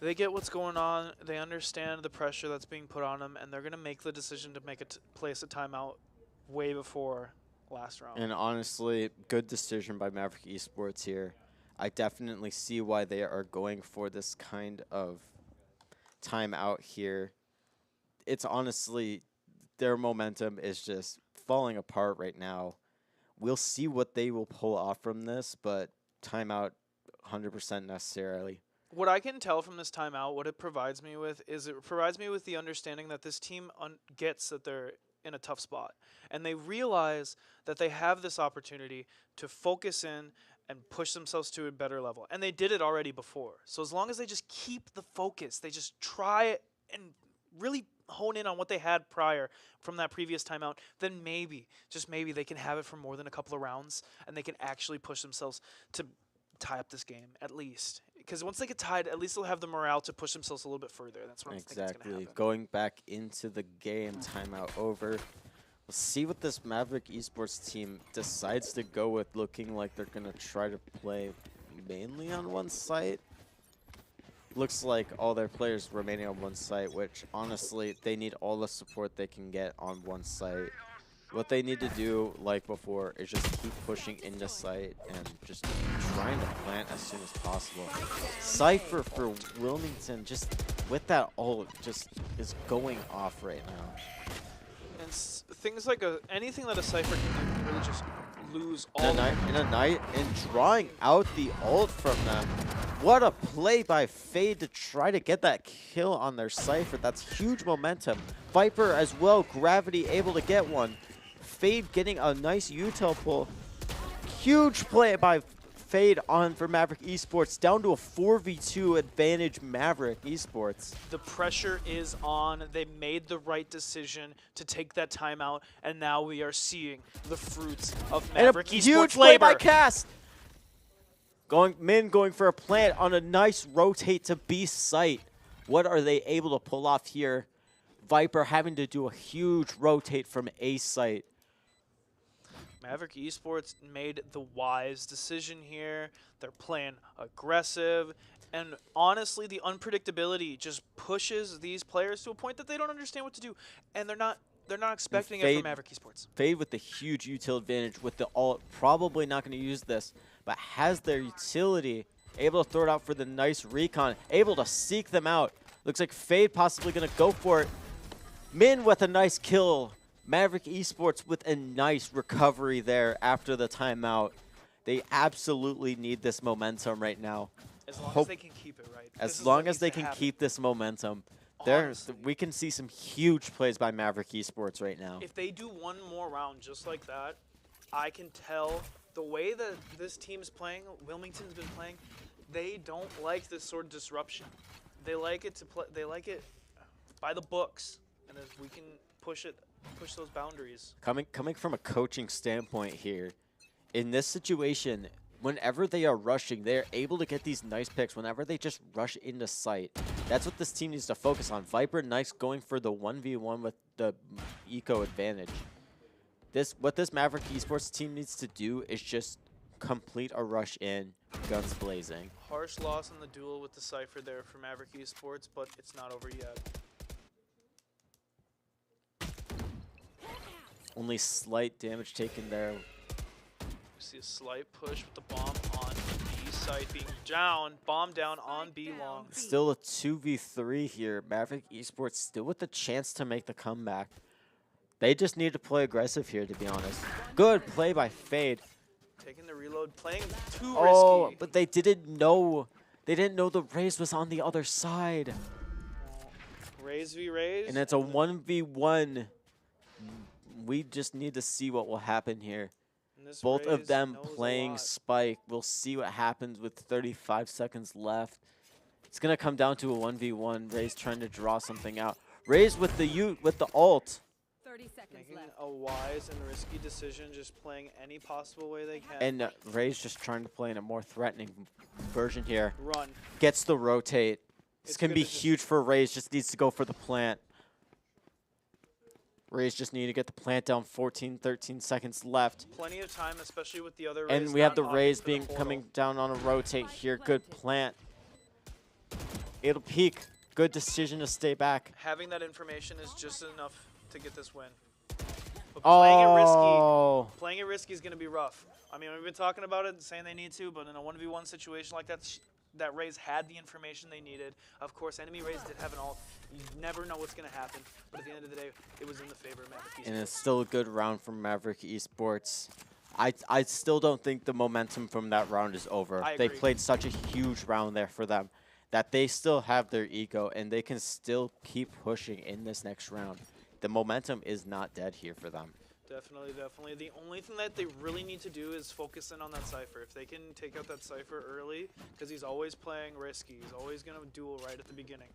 They get what's going on, they understand the pressure that's being put on them, and they're going to make the decision to place a timeout way before last round. And honestly, good decision by Maverick Esports here. I definitely see why they are going for this kind of timeout here. It's honestly, their momentum is just falling apart right now. We'll see what they will pull off from this, but timeout 100% necessarily. What I can tell from this timeout, what it provides me with, is it provides me with the understanding that this team gets that they're in a tough spot. And they realize that they have this opportunity to focus in and push themselves to a better level. And they did it already before. So as long as they just keep the focus, they just try and really hone in on what they had prior from that previous timeout, then maybe, just maybe, they can have it for more than a couple of rounds and they can actually push themselves to tie up this game, at least. Because once they get tied, at least they'll have the morale to push themselves a little bit further. That's what I'm thinking is going to happen. Going back into the game, timeout over. We'll see what this Maverick Esports team decides to go with, looking like they're going to try to play mainly on one site. Looks like all their players remaining on one site, which honestly, they need all the support they can get on one site. What they need to do, like before, is just keep pushing into site and just trying to plant as soon as possible. Cypher for Wilmington, just with that ult, just is going off right now. And things like anything that a Cypher can do can really just lose all and drawing out the ult from them. What a play by Fade to try to get that kill on their Cypher. That's huge momentum. Viper as well, Gravity able to get one. Fade getting a nice util pull. Huge play by Fade on for Maverick Esports, down to a 4v2 advantage Maverick Esports. The pressure is on. They made the right decision to take that timeout, and now we are seeing the fruits of Maverick Esports huge play by Cast. Min going for a plant on a nice rotate to B site. What are they able to pull off here? Viper having to do a huge rotate from A site. Maverick Esports made the wise decision here. They're playing aggressive, and honestly, the unpredictability just pushes these players to a point that they don't understand what to do, and they're not expecting it from Maverick Esports. Fade with the huge util advantage with the ult, probably not going to use this, but has their utility, able to throw it out for the nice recon, able to seek them out. Looks like Fade possibly going to go for it. Min with a nice kill. Maverick Esports with a nice recovery there after the timeout. They absolutely need this momentum right now. As long as they can keep it, right? As long as they can keep this momentum. Honestly. We can see some huge plays by Maverick Esports right now. If they do one more round just like that, I can tell the way that this team is playing, Wilmington's been playing, they don't like this sort of disruption. They like it to play. They like it by the books, and if we can push those boundaries. Coming from a coaching standpoint here, in this situation, whenever they are rushing, they are able to get these nice picks whenever they just rush into sight. That's what this team needs to focus on. Viper Nice going for the 1v1 with the eco advantage. What this Maverick Esports team needs to do is just complete a rush in, guns blazing. Harsh loss in the duel with the Cypher there for Maverick Esports, but it's not over yet. Only slight damage taken there. We see a slight push with the bomb on B site being down. Bomb down on B long. Still a 2v3 here. Maverick Esports still with the chance to make the comeback. They just need to play aggressive here, to be honest. Good play by Fade. Taking the reload, playing too Oh, risky. but they didn't know. They didn't know the Raze was on the other side. Raze v Raze. And it's a 1v1. We just need to see what will happen here. And this Both of Raze them knows a playing lot. Spike. We'll see what happens with 35 seconds left. It's going to come down to a 1v1. Raze trying to draw something out. Raze with the ult. 30 seconds Making left. a wise and risky decision, just playing any possible way they can. And Raze just trying to play in a more threatening version here. Run. Gets the rotate. This It's can good be to just- huge for Raze. Just needs to go for the plant. Raze just need to get the plant down. 14, 13 seconds left. Plenty of time, especially with the other Raze. And we have not the opting Raze for the being portal. coming down on a rotate here. Good plant. It'll peak. Good decision to stay back. Having that information is just enough to get this win. But playing it risky is going to be rough. I mean, we've been talking about it, saying they need to, but in a 1v1 situation like that, that Raze had the information they needed. Of course, enemy Raze did have an ult. You never know what's going to happen, but at the end of the day, it was in the favor of Maverick Esports. And it's still a good round from Maverick Esports. I still don't think the momentum from that round is over. I They agree. played such a huge round there for them that they still have their ego and they can still keep pushing in this next round. The momentum is not dead here for them. Definitely, definitely. The only thing that they really need to do is focus in on that Cypher. If they can take out that Cypher early, because he's always playing risky. He's always going to duel right at the beginning.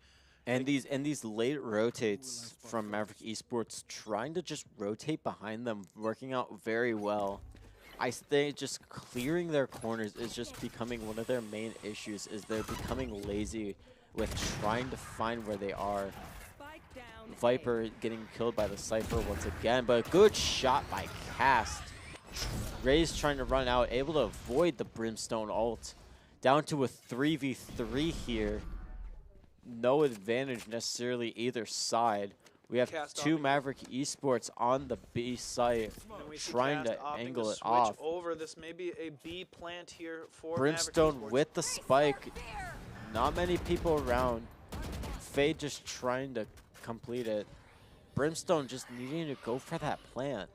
And these late rotates from Maverick Esports trying to just rotate behind them, working out very well. I think just clearing their corners is just becoming one of their main issues, is they're becoming lazy with trying to find where they are. Spike down. Viper getting killed by the Cypher once again, but a good shot by Cast. Raze trying to run out, able to avoid the Brimstone ult. Down to a 3v3 here. No advantage necessarily either side. We have Cast two opting- Maverick Esports on the B site And we see trying Cast to opting angle it switch off. over. This may be a B plant here for Brimstone Maverick Esports. with the spike. Not many people around. Fade just trying to complete it. Brimstone just needing to go for that plant.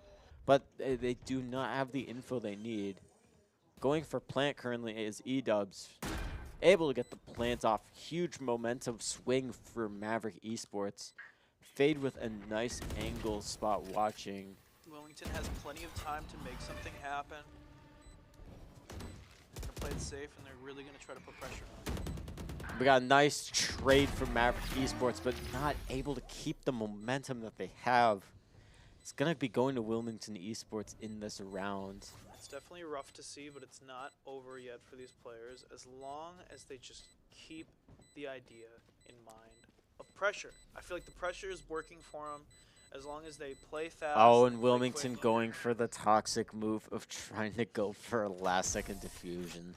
But they do not have the info they need. Going for plant currently is E-Dubs. Able to get the plant off. Huge momentum swing for Maverick Esports. Fade with a nice angle spot watching. Wilmington has plenty of time to make something happen. They're going to play it safe, and they're really going to try to put pressure on it. We got a nice trade from Maverick Esports, but not able to keep the momentum that they have. It's going to be going to Wilmington Esports in this round. It's definitely rough to see, but it's not over yet for these players, as long as they just keep the idea in mind of pressure. I feel like the pressure is working for them, as long as they play fast. Oh, and play Wilmington quick. going for the toxic move of trying to go for a last-second diffusion.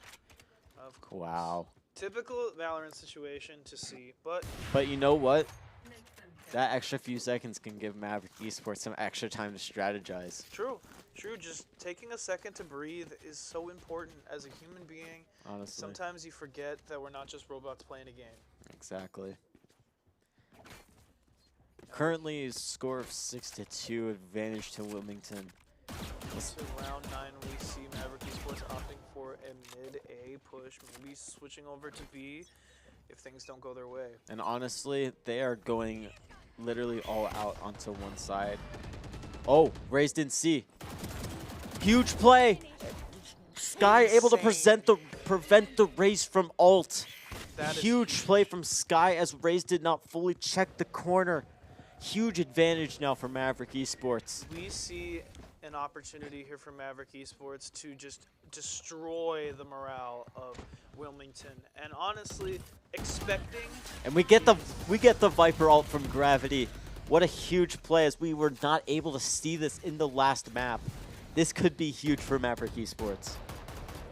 Of course. Wow. Typical Valorant situation to see, but But you know what? That extra few seconds can give Maverick Esports some extra time to strategize. true. Just taking a second to breathe is so important as a human being. Honestly. Sometimes you forget that we're not just robots playing a game. Exactly. Currently, a score of 6-2, advantage to Wilmington. So round 9, we see Maverick Esports opting for a mid-A push, maybe switching over to B. if things don't go their way. And honestly, they are going literally all out onto one side. Oh, Raze didn't see. Huge play. Sky able to prevent the Raze from ult. That is Huge play from Sky as Raze did not fully check the corner. Huge advantage now for Maverick Esports. We see an opportunity here for Maverick Esports to just destroy the morale of Wilmington. And honestly, expecting... And we get the Viper ult from Gravity. What a huge play, as we were not able to see this in the last map. This could be huge for Maverick Esports.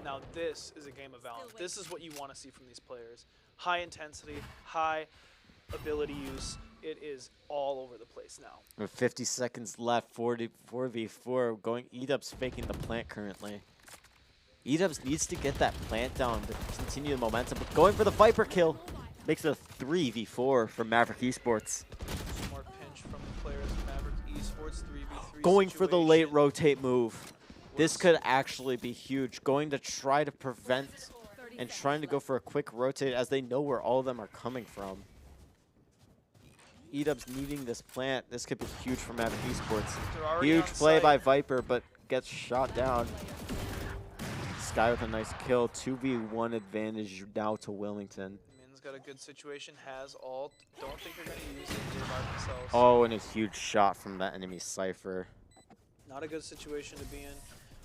Now this is a game of Valorant. This is what you want to see from these players. High intensity, high ability use. It is all over the place now. With 50 seconds left, 4v4, going Edubs faking the plant currently. Edubs needs to get that plant down to continue the momentum, but going for the Viper kill makes it a 3v4 from Maverick Esports. More pinch from the players of Maverick Esports, 3v3 Going for the late situation. rotate move. This could actually be huge. Going to try to prevent and trying to go for a quick rotate as they know where all of them are coming from. Edubs needing this plant. This could be huge for Maverick Esports. They're already Huge on play site. by Viper, but gets shot down. Sky with a nice kill. 2v1 advantage now to Wilmington. Min's got a good situation, has ult. Don't think they're going to use it. They're by themselves. Oh, and a huge shot from that enemy Cypher. Not a good situation to be in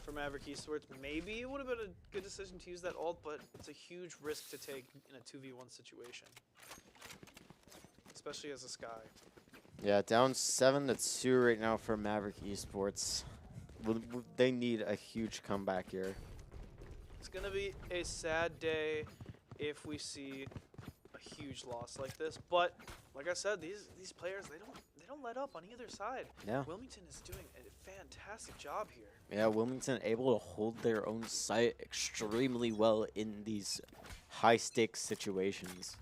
for Maverick Esports. Maybe it would have been a good decision to use that ult, but it's a huge risk to take in a 2v1 situation. Especially as a Sky. Yeah, down 7-2 right now for Maverick Esports. They need a huge comeback here. It's going to be a sad day if we see a huge loss like this. But like I said, these players, they don't let up on either side. Yeah. Wilmington is doing a fantastic job here. Yeah, Wilmington able to hold their own site extremely well in these high-stakes situations.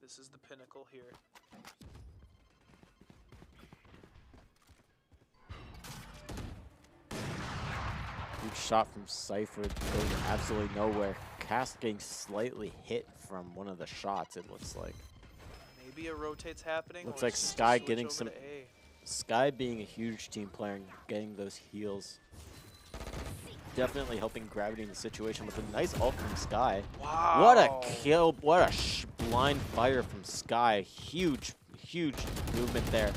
This is the pinnacle here. Huge shot from Cypher going absolutely nowhere. Cast getting slightly hit from one of the shots, it looks like. Maybe a rotate's happening. Looks or like it's just Sky switch getting over some... to A. Sky being a huge team player and getting those heals. Definitely helping Gravity in the situation with a nice ult from Sky. Wow. What a kill. What a blind fire from Sky. Huge, huge movement there.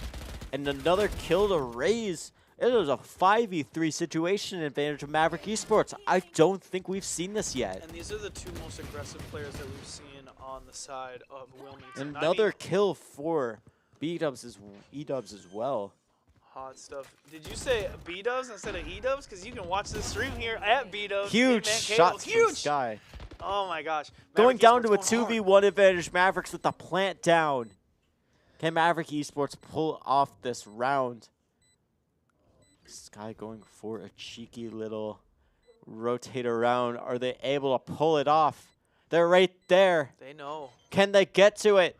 And another kill to Raze. It was a 5v3 situation advantage of Maverick Esports. I don't think we've seen this yet. And these are the two most aggressive players that we've seen on the side of Wilmington. Another kill for B-Dubs as well. Hot stuff. Did you say B-Dubs instead of E-Dubs? Because you can watch this stream here at B-Dubs. Huge Man shots Cable. from Sky. Oh my gosh. Going Maverick down to a Esports going hard. 2v1 advantage. Mavericks with the plant down. Can Maverick Esports pull off this round? Sky going for a cheeky little rotate around. Are they able to pull it off? They're right there. They know. Can they get to it?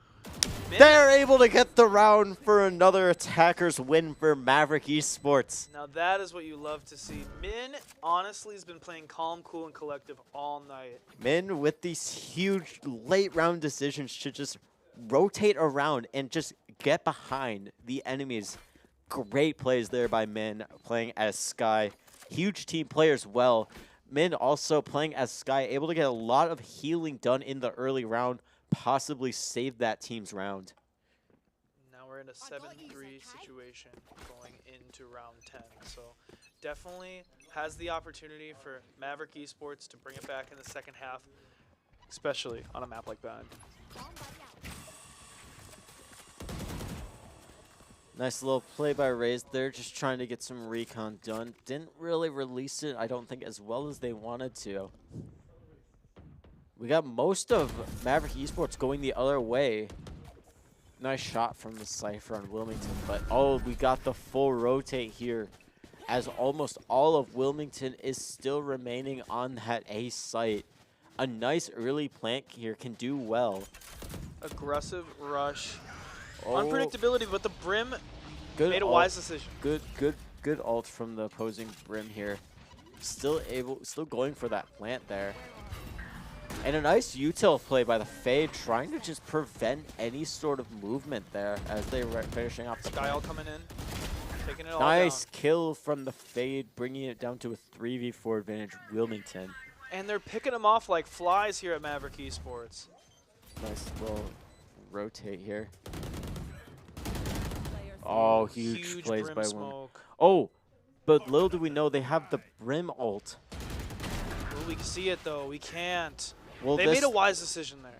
Min, They're able to get the round for another attacker's win for Maverick Esports. now that is what you love to see. Min honestly has been playing calm, cool, and collective all night. Min with these huge late round decisions should just rotate around and just get behind the enemies. Great plays there by Min playing as Sky. Huge team player as well. Min also playing as Sky, able to get a lot of healing done in the early round, possibly save that team's round. Now we're in a 7-3 situation going into round 10. So definitely has the opportunity for Maverick Esports to bring it back in the second half, especially on a map like that. Nice little play by Raze there, just trying to get some recon done. Didn't really release it, I don't think, as well as they wanted to. We got most of Maverick Esports going the other way. Nice shot from the Cypher on Wilmington, but oh, we got the full rotate here, as almost all of Wilmington is still remaining on that A site. A nice early plant here can do well. Aggressive rush. Oh, Unpredictability, but the Brim good made a ult. wise decision. Good ult from the opposing Brim here. Still going for that plant there. And a nice util play by the Fade, trying to just prevent any sort of movement there as they were finishing up the Sky all coming in, taking it all nice down. kill from the Fade, bringing it down to a 3v4 advantage, Wilmington. And they're picking them off like flies here at Maverick Esports. Nice little rotate here. Player Oh, huge plays Brim by one. smoke. Oh, but little do we know they have the Brim ult. Well, we can see it though. We can't. Well, They made a wise decision there.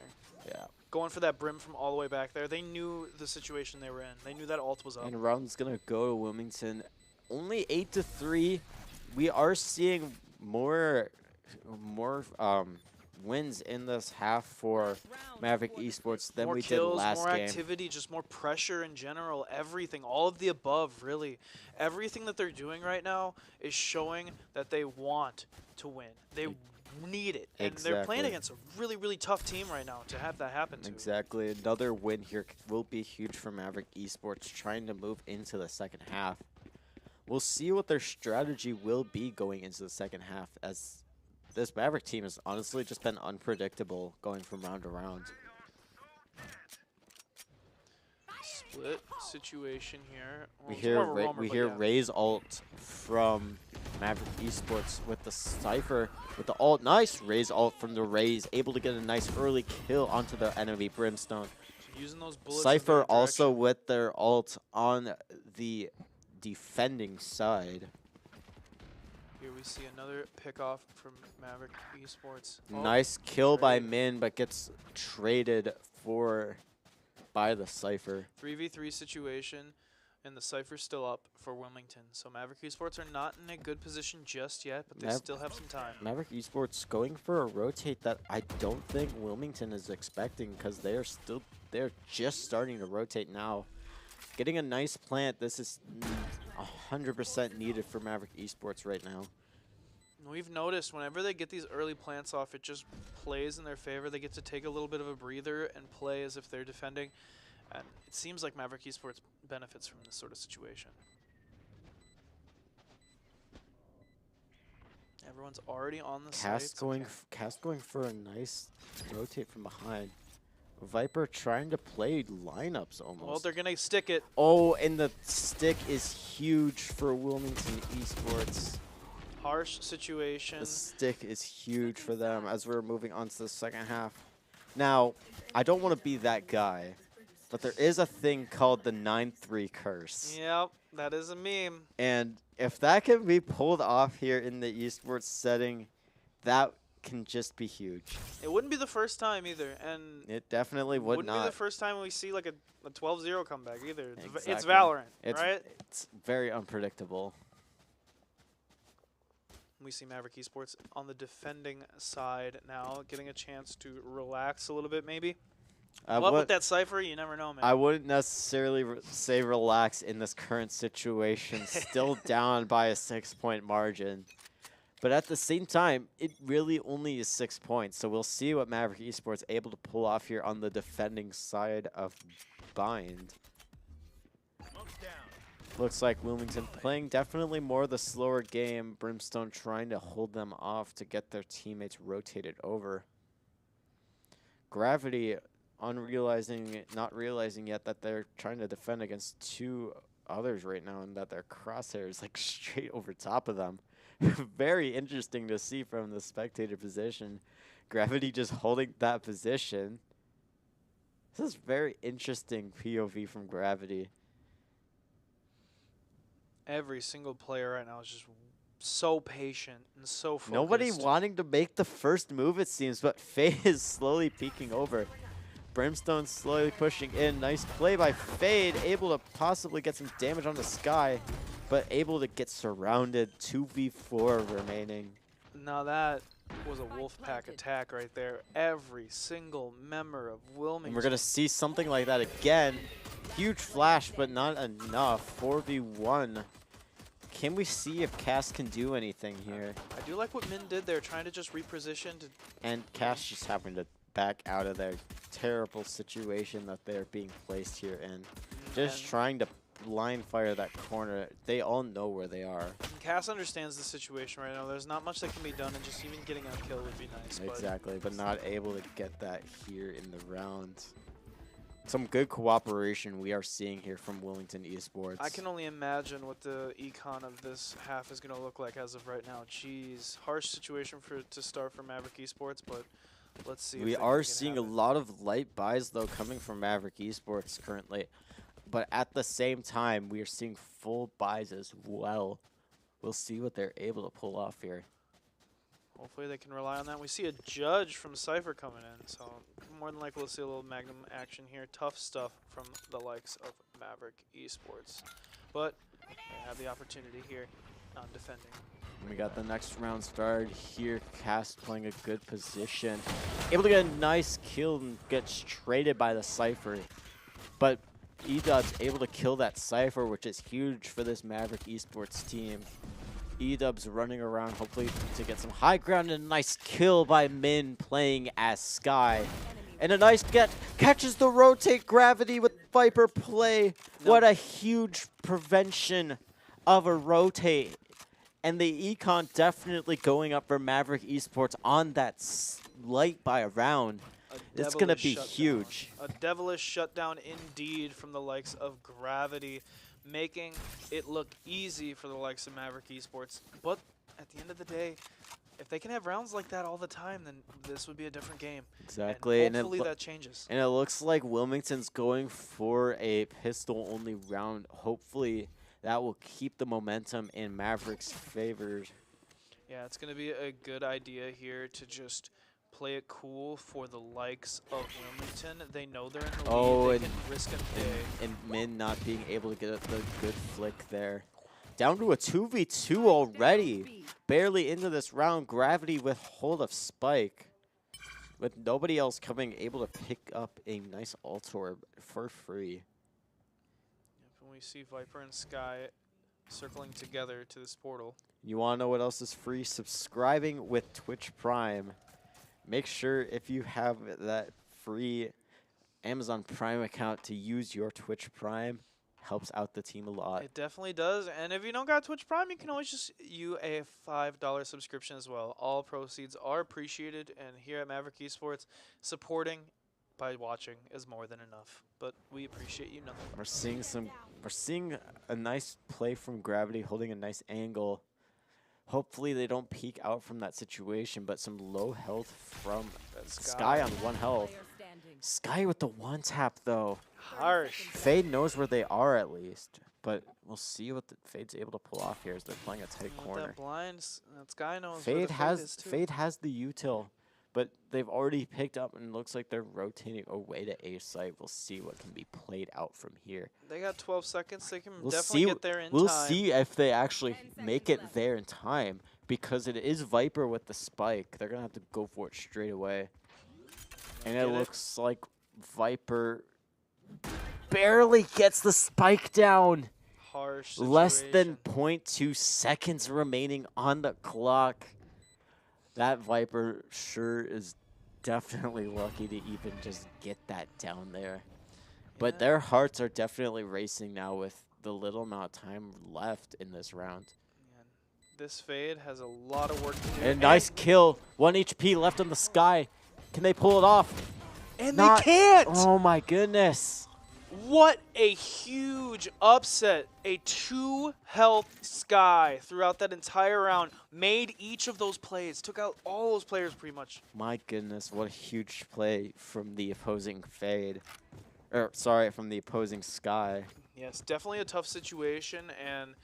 yeah. Going for that Brim from all the way back there. They knew the situation they were in. They knew that ult was up. And round's gonna go to Wilmington. Only 8-3. We are seeing more wins in this half for Maverick Esports than More we kills, did last more game. activity, just more pressure in general. Everything, all of the above, really. Everything that they're doing right now is showing that they want to win. They need it. And they're playing Exactly. against a really, really tough team right now to have that happen to. Exactly. Another win here will be huge for Maverick Esports trying to move into the second half. We'll see what their strategy will be going into the second half, as this Maverick team has honestly just been unpredictable going from round to round. Split situation here. Well, We it's more of a hear roamer, we but hear yeah. Ray's ult from Maverick Esports with the Cypher with the ult. Nice Ray's ult from the Rays, able to get a nice early kill onto the enemy Brimstone. So using those bullets in Cypher that also direction. with their ult on the defending side. Here we see another pick-off from Maverick Esports. Oh, Nice kill by trade. Min, but gets traded by the Cypher. 3v3 situation, and the Cypher's still up for Wilmington. So Maverick Esports are not in a good position just yet, but they still have some time. Maverick Esports going for a rotate that I don't think Wilmington is expecting, because they're just starting to rotate now. Getting a nice plant. This is 100% needed for Maverick Esports right now. We've noticed whenever they get these early plants off, it just plays in their favor. They get to take a little bit of a breather and play as if they're defending. And it seems like Maverick Esports benefits from this sort of situation. Everyone's already on the site. Cast going for a nice rotate from behind. Viper trying to play lineups almost. Well, they're going to stick it. Oh, and the stick is huge for Wilmington Esports. Harsh situation. The stick is huge for them as we're moving on to the second half. Now, I don't want to be that guy, but there is a thing called the 9-3 curse. Yep, that is a meme. And if that can be pulled off here in the esports setting, that can just be huge. It wouldn't be the first time either, and It definitely wouldn't be the not. first time we see like a 12-0 comeback either. It's Exactly. Valorant, right? It's very unpredictable. We see Maverick Esports on the defending side now, getting a chance to relax a little bit maybe. But with that Cypher, you never know, man. I wouldn't necessarily say relax in this current situation, still down by a 6-point margin. But at the same time, it really only is 6 points. So we'll see what Maverick Esports able to pull off here on the defending side of Bind. Looks like Wilmington playing definitely more the slower game. Brimstone trying to hold them off to get their teammates rotated over. Gravity not realizing yet that they're trying to defend against two others right now, and that their crosshair is like straight over top of them. Very interesting to see from the spectator position. Gravity just holding that position. This is very interesting POV from Gravity. Every single player right now is just so patient and so focused. Nobody wanting to make the first move, it seems, but Faye is slowly peeking over. Brimstone slowly pushing in. Nice play by Fade, able to possibly get some damage on the Sky, but able to get surrounded. 2v4 remaining. Now that was a Wolfpack attack right there. Every single member of Wilmington. And we're going to see something like that again. Huge flash, but not enough. 4v1. Can we see if Cass can do anything here? I do like what Min did there, trying to just reposition to. And Cass just happened to back out of their terrible situation that they're being placed here in. Just and trying to line fire that corner, they all know where they are. And Cass understands the situation right now. There's not much that can be done, and just even getting a kill would be nice. Exactly, but not able to get that here in the round. Some good cooperation we are seeing here from Wilmington Esports. I can only imagine what the econ of this half is going to look like as of right now. Jeez, harsh situation to start for Maverick Esports, but let's see. We are seeing a lot of light buys, though, coming from Maverick Esports currently. But at the same time, we are seeing full buys as well. We'll see what they're able to pull off here. Hopefully they can rely on that. We see a judge from Cypher coming in, so more than likely we'll see a little Magnum action here. Tough stuff from the likes of Maverick Esports. But they have the opportunity here on defending. We got the next round started here. Cass playing a good position. Able to get a nice kill and gets traded by the Cypher. But E-Dub's able to kill that Cypher, which is huge for this Maverick Esports team. E-Dub's running around, hopefully to get some high ground, and a nice kill by Min playing as Sky. And a nice get, catches the rotate gravity with Viper play. What a huge prevention of a rotate. And the econ definitely going up for Maverick Esports on that light by a round. It's going to be huge. A devilish shutdown indeed from the likes of Gravity, making it look easy for the likes of Maverick Esports. But at the end of the day, if they can have rounds like that all the time, then this would be a different game. Exactly. And hopefully that changes. And it looks like Wilmington's going for a pistol-only round. Hopefully that will keep the momentum in Maverick's favor. Yeah, it's going to be a good idea here to just play it cool for the likes of Wilmington. They know they're in the lead. They can risk and pay. And Min not being able to get the good flick there. Down to a 2v2 already. Barely into this round. Gravity with hold of Spike. With nobody else coming, able to pick up a nice ult orb for free. We see Viper and Sky circling together to this portal. You want to know what else is free? Subscribing with Twitch Prime. Make sure if you have that free Amazon Prime account to use your Twitch Prime. Helps out the team a lot. It definitely does. And if you don't got Twitch Prime, you can always just use a $5 subscription as well. All proceeds are appreciated. And here at Maverick Esports, supporting by watching is more than enough. But we appreciate you nothing. We're seeing a nice play from Gravity, holding a nice angle. Hopefully they don't peek out from that situation, but some low health from Sky on 1 health. Sky with the one tap though. Harsh. Fade knows where they are at least, but we'll see what the Fade's able to pull off here as they're playing a tight corner. That blinds, that Sky knows Fade where the is too. Fade has the util, but they've already picked up and looks like they're rotating away to A site. We'll see what can be played out from here. They got 12 seconds. They can definitely get there in time. We'll see if they actually make it there in time, because it is Viper with the spike. They're gonna have to go for it straight away. And it looks like Viper barely gets the spike down. Harsh situation. Less than 0.2 seconds remaining on the clock. That Viper sure is definitely lucky to even just get that down there. But their hearts are definitely racing now with the little amount of time left in this round. This Fade has a lot of work to do. And nice kill. 1 HP left on the Sky. Can they pull it off? And they can't! Oh my goodness. What a huge upset. A 2 health Sky throughout that entire round. Made each of those plays. Took out all those players pretty much. My goodness, what a huge play from the opposing Fade. Or, sorry, from the opposing Sky. Yes, definitely a tough situation. And,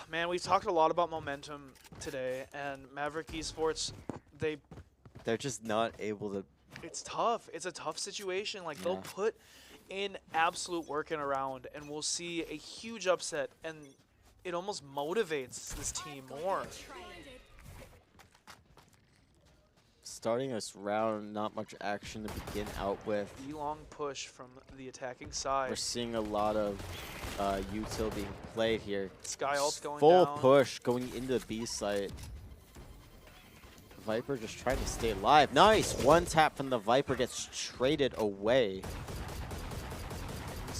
man, we've talked a lot about momentum today. And Maverick Esports, they're just not able to. It's tough. It's a tough situation. Like, they'll put in absolute work in a round, and we'll see a huge upset, and it almost motivates this team more. Starting this round, not much action to begin out with. Long push from the attacking side. We're seeing a lot of util being played here. Sky ult going Full down. push going into the B site. Viper just trying to stay alive. Nice! One tap from the Viper gets traded away.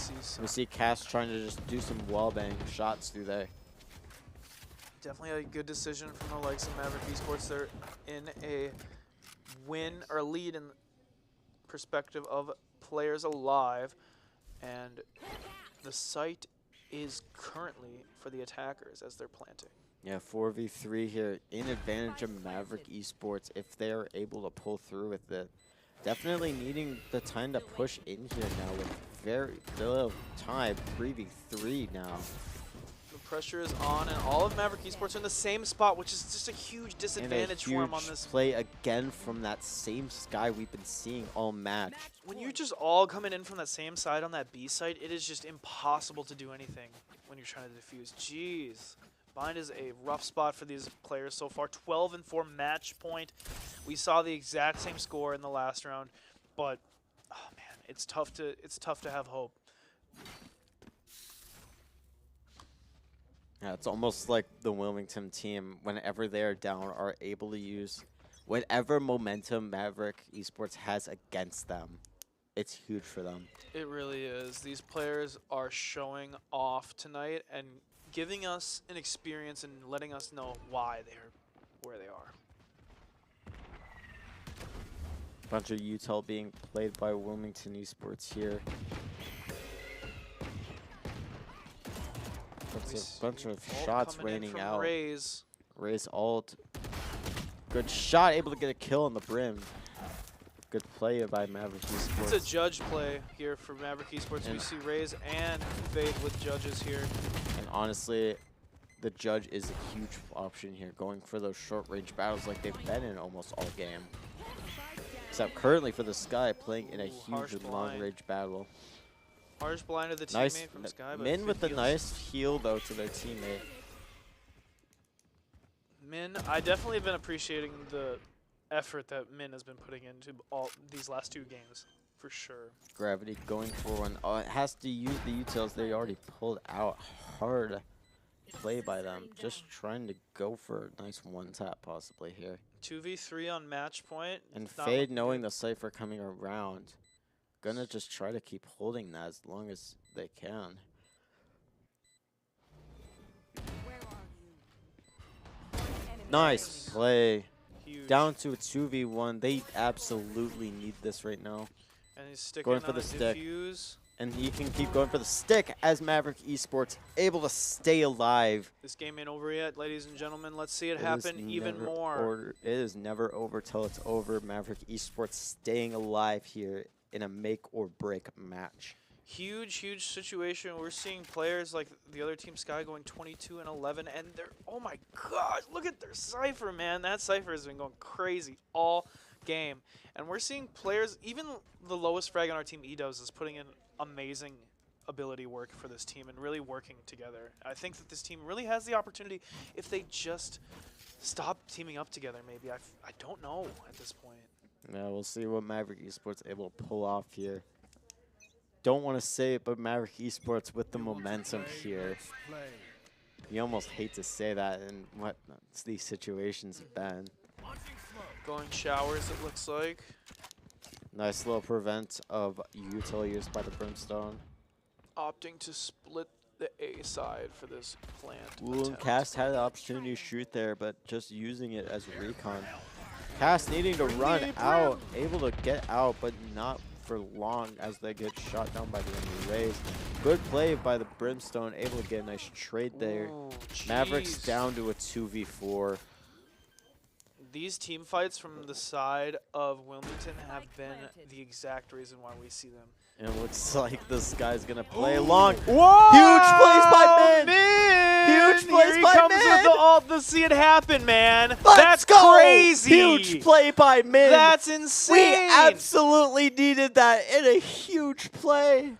see some, We see Cass trying to just do some wallbang shots through there. definitely a good decision from the likes of Maverick Esports. They're in a win or a lead in perspective of players alive, and the site is currently for the attackers as they're planting. Yeah, 4v3 here in advantage of Maverick Esports if they are able to pull through with it. Definitely needing the time to push in here now with very little time. 3v3 now. The pressure is on, and all of Maverick Esports are in the same spot, which is just a huge disadvantage for him on this. Play again from that same sky we've been seeing all match. When you're just all coming in from that same side on that B side, it is just impossible to do anything when you're trying to defuse. Jeez. Bind is a rough spot for these players so far. 12-4 match point. We saw the exact same score in the last round, but oh man, it's tough to have hope. Yeah, it's almost like the Wilmington team, whenever they're down, are able to use whatever momentum Maverick Esports has against them. It's huge for them. It really is. These players are showing off tonight and giving us an experience and letting us know why they're where they are. Bunch of util being played by Wilmington Esports here. That's a bunch of shots raining out. Raze ult. Good shot, able to get a kill on the brim. Good play by Maverick Esports. It's a judge play here for Maverick Esports. And we see Raze and Fade with judges here. And honestly, the judge is a huge option here, going for those short-range battles like they've been in almost all game. Except currently for the Sky, playing in a huge long-range battle. Harsh blind to the Nice teammate from Sky. But Min with a nice heal, though, to their teammate. Min, I definitely have been appreciating the effort that Min has been putting into all these last two games, for sure. Gravity going for one. Oh, it has to use the utils they already pulled out. Hard play by them. Just trying to go for a nice one-tap possibly here. 2v3 on match point. And Fade, knowing the Cypher coming around, gonna just try to keep holding that as long as they can. Nice play. Huge. Down to a 2v1. They absolutely need this right now. And he's sticking Going for on the a stick. defuse. And he can keep going for the stick as Maverick Esports able to stay alive. This game ain't over yet, ladies and gentlemen. Let's see it happen even more. It is never over till it's over. Maverick Esports staying alive here in a make or break match. Huge, huge situation. We're seeing players like the other team Sky going 22-11, and they're, oh my gosh, look at their Cypher, man. That Cypher has been going crazy all game. And we're seeing players, even the lowest frag on our team, Edos, is putting in amazing ability work for this team and really working together. I think that this team really has the opportunity if they just stop teaming up together, maybe. I don't know at this point. Yeah, we'll see what Maverick Esports able to pull off here. Don't want to say it, but Maverick Esports with the momentum here. You almost hate to say that in what these situations have been. Going showers, it looks like. Nice little prevent of util used by the Brimstone. Opting to split the A side for this plant. Ooh, Cast had the opportunity to shoot there, but just using it as recon. Cast needing to run out, able to get out, but not for long as they get shot down by the enemy Raze. Good play by the Brimstone, able to get a nice trade there. Ooh, Mavericks down to a 2v4. These team fights from the side of Wilmington have been the exact reason why we see them. And it looks like this guy's gonna play along. Whoa! Huge plays by Min! Min! Huge plays Here he by comes Min! with the ult to see it happen, man. Let's That's go! crazy. Huge play by Min. That's insane. We absolutely needed that in a huge play.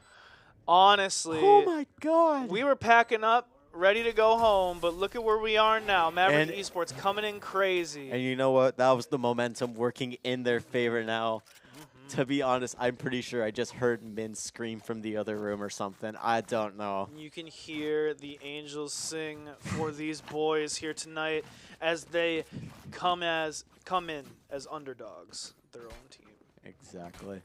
Honestly. Oh my god. We were packing up, ready to go home, but look at where we are now. Maverick And- Esports coming in crazy. And you know what? That was the momentum working in their favor now. To be honest, I'm pretty sure I just heard Min scream from the other room or something. I don't know. You can hear the angels sing for these boys here tonight as they come in as underdogs, their own team. Exactly.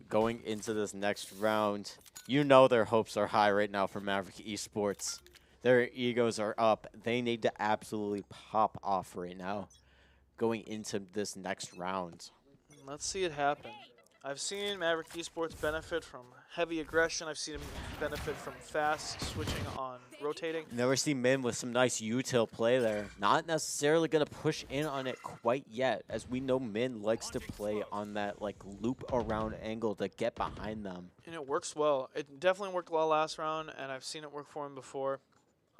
Going into this next round, You know their hopes are high right now for Maverick Esports. Their egos are up. They need to absolutely pop off right now going into this next round. Let's see it happen. I've seen Maverick Esports benefit from heavy aggression. I've seen him benefit from fast switching on rotating. Never see Min with some nice util play there. Not necessarily going to push in on it quite yet, as we know Min likes to play on that like loop around angle to get behind them. And it works well. It definitely worked well last round, and I've seen it work for him before.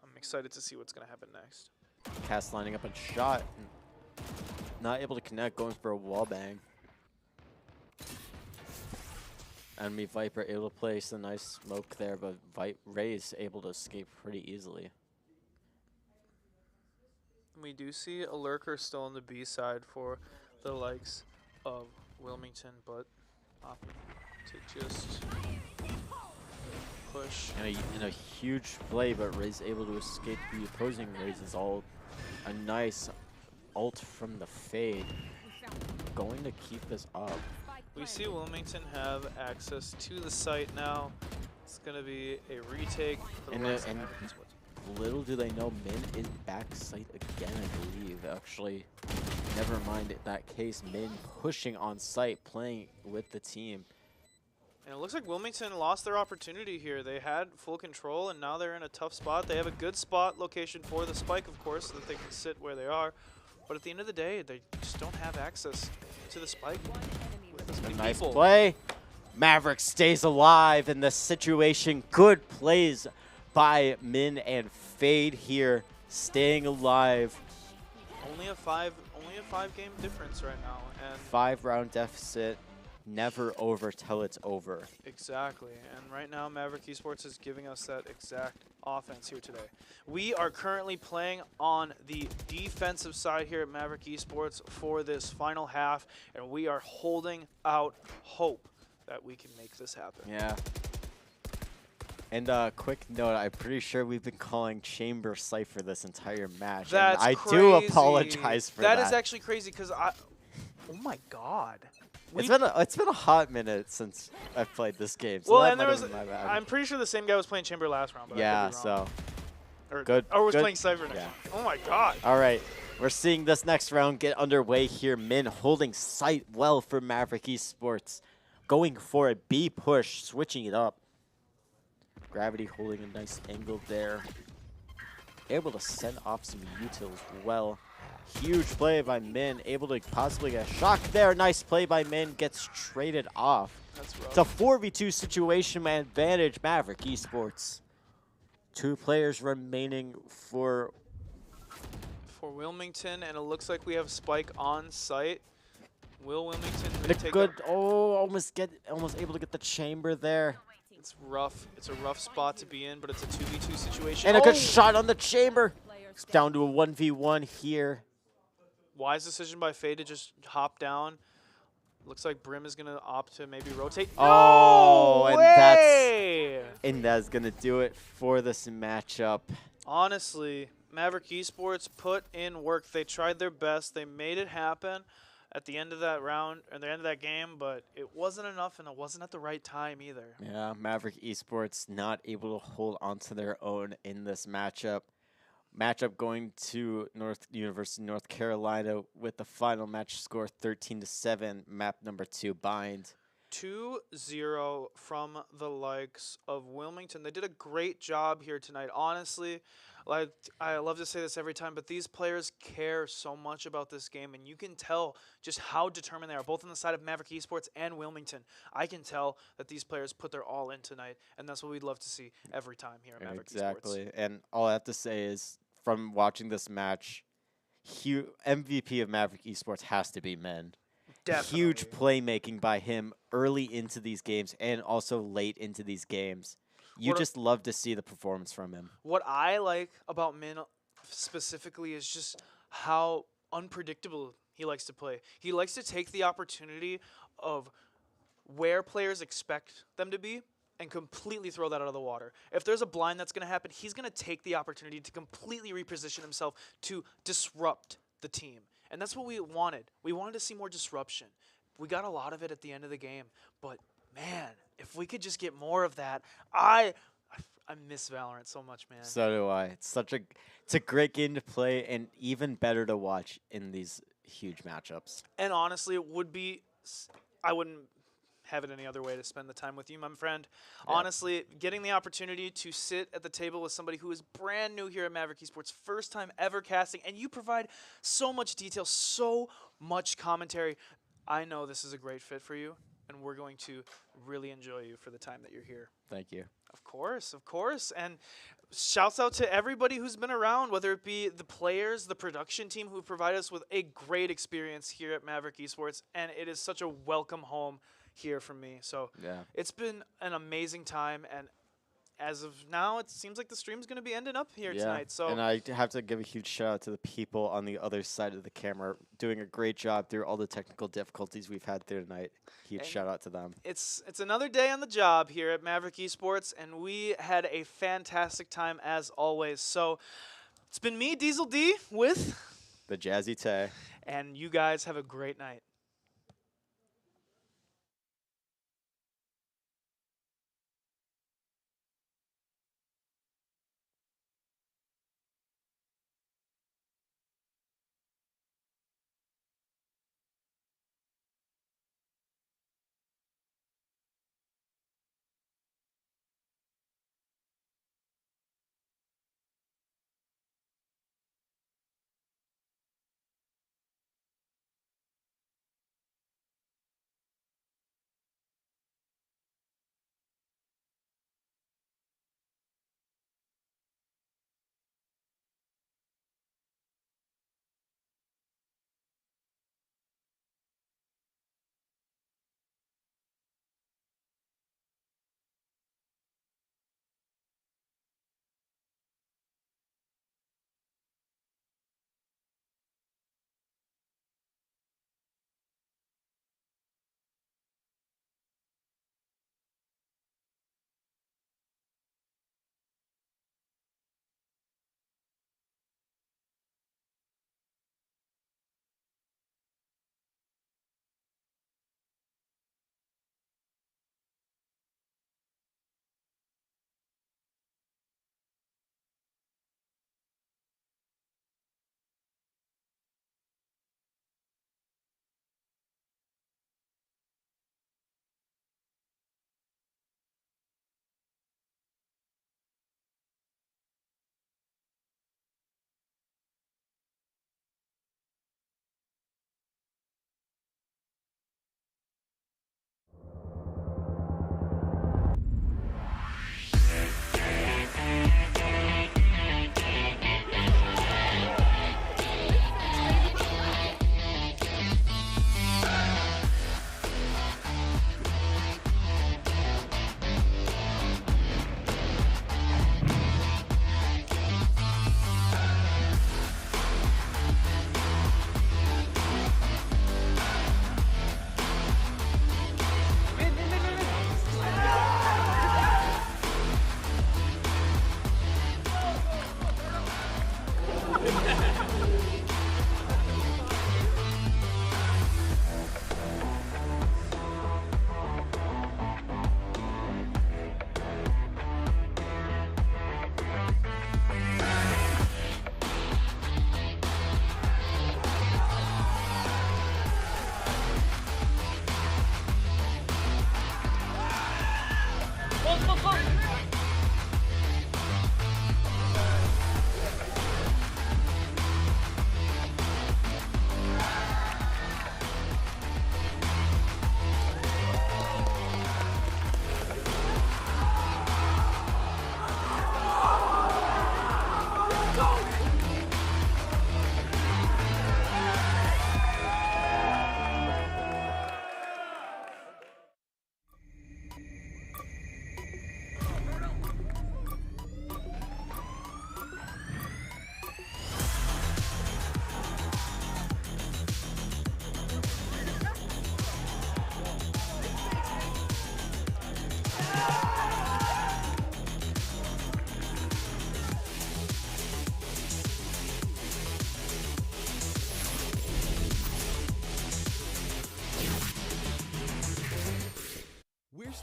I'm excited to see what's going to happen next. Cass lining up and shot. Not able to connect, going for a wall bang. Enemy Viper able to place a nice smoke there, but Ray's able to escape pretty easily. We do see a lurker still on the B side for the likes of Wilmington, but opting to just push. And a huge play, but Ray's able to escape the opposing Ray's ult. A nice ult from the Fade. Going to keep this up. We see Wilmington have access to the site now. It's going to be a retake for the likes of Maverick Esports. Little do they know, Min is back site again, I believe. Actually, never mind that case. Min pushing on site, playing with the team. And it looks like Wilmington lost their opportunity here. They had full control, and now they're in a tough spot. They have a good spot location for the spike, of course, so that they can sit where they are. But at the end of the day, they just don't have access to the spike. A nice play. Maverick stays alive in this situation. Good plays by Min and Fade here, staying alive. Only a five game difference right now, and 5-round deficit, never over till it's over. exactly. And right now, Maverick Esports is giving us that exact offense here today. We are currently playing on the defensive side here at Maverick Esports for this final half, and we are holding out hope that we can make this happen. Yeah. And quick note, I'm pretty sure we've been calling Chamber Cypher this entire match. That's and I crazy. do apologize for that. That is actually crazy because oh my god. It's been a hot minute since I've played this game. So Well, that and there might was, have been my bad. I'm pretty sure the same guy was playing Chamber last round. But Yeah, I could be wrong. so Or, good. Or was good. playing Cypher next Yeah. round. Oh my god. All right, we're seeing this next round get underway here. Min holding sight well for Maverick Esports. Going for a B push, switching it up. Gravity holding a nice angle there. Able to send off some utils well. Huge play by Min, able to possibly get a shock there. Nice play by Min, gets traded off. That's rough. It's a 4v2 situation, advantage Maverick Esports. 2 players remaining for Wilmington, and it looks like we have Spike on site. Will Wilmington the take good. a, Oh, almost able to get the chamber there, It's rough. It's a rough spot to be in, but it's a 2v2 situation. and a Oh! good shot on the chamber. It's down to a 1v1 here. Wise decision by Faye to just hop down. Looks like Brim is gonna opt to maybe rotate. Oh, No and way! that's gonna do it for this matchup. Honestly, Maverick Esports put in work. They tried their best. They made it happen at the end of that round, at the end of that game, but it wasn't enough, and it wasn't at the right time either. Yeah, Maverick Esports not able to hold onto their own in this matchup. Matchup going to University of North Carolina with the final match score 13-7. Map number 2 bind. 2-0 from the likes of Wilmington. They did a great job here tonight. Honestly, like I love to say this every time, but these players care so much about this game, and you can tell just how determined they are, both on the side of Maverick Esports and Wilmington. I can tell that these players put their all in tonight, and that's what we'd love to see every time here at Maverick Esports. Exactly. And all I have to say is, from watching this match, MVP of Maverick Esports has to be Min. Definitely. Huge playmaking by him early into these games and also late into these games. You just love to see the performance from him. What I like about Min specifically is just how unpredictable he likes to play. He likes to take the opportunity of where players expect them to be and completely throw that out of the water. If there's a blind that's going to happen, he's going to take the opportunity to completely reposition himself to disrupt the team. And that's what we wanted. We wanted to see more disruption. We got a lot of it at the end of the game, but man, If we could just get more of that, I I miss Valorant so much, man. So do I. It's a great game to play and even better to watch in these huge matchups. And honestly, it would be. I wouldn't have it any other way to spend the time with you, my friend. Yeah. Honestly, getting the opportunity to sit at the table with somebody who is brand new here at Maverick Esports, first time ever casting, and you provide so much detail, so much commentary. I know this is a great fit for you, and we're going to really enjoy you for the time that you're here. Thank you. Of course, of course. And shouts out to everybody who's been around, whether it be the players, the production team who provide us with a great experience here at Maverick Esports. And it is such a welcome home here from me. So Yeah. it's been an amazing time. And as of now, it seems like the stream's going to be ending up here tonight. So And I have to give a huge shout out to the people on the other side of the camera doing a great job through all the technical difficulties we've had through tonight. Huge And shout out to them. it's another day on the job here at Maverick Esports, and we had a fantastic time as always. So it's been me, Diesel D, with, The Jazzy Tay. and you guys have a great night.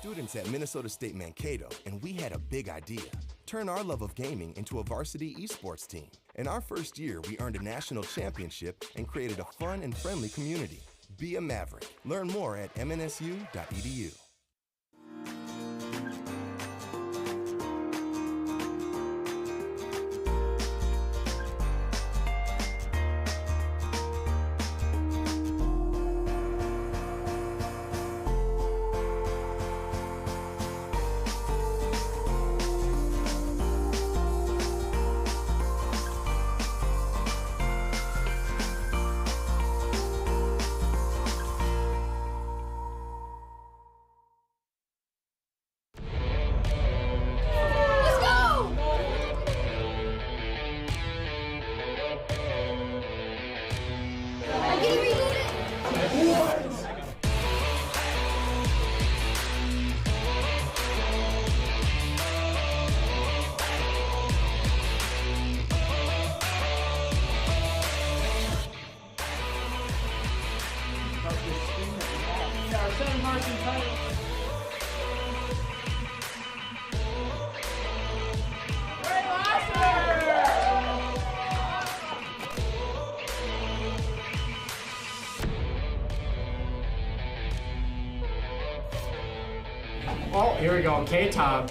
students at Minnesota State Mankato, and we had a big idea. Turn our love of gaming into a varsity esports team. In our first year, we earned a national championship and created a fun and friendly community. Be a Maverick. Learn more at mnsu.edu. Oh, here we go. K-Top.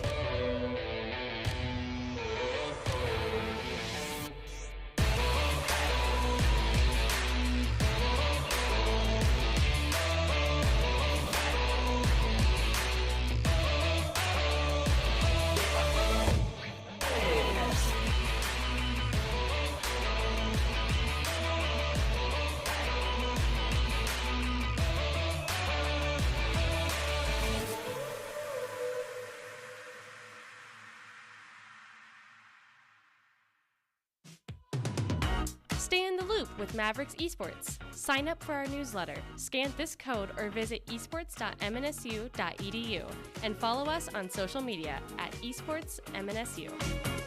Stay in the loop with Mavericks Esports. Sign up for our newsletter, scan this code, or visit esports.mnsu.edu and follow us on social media at esportsmnsu.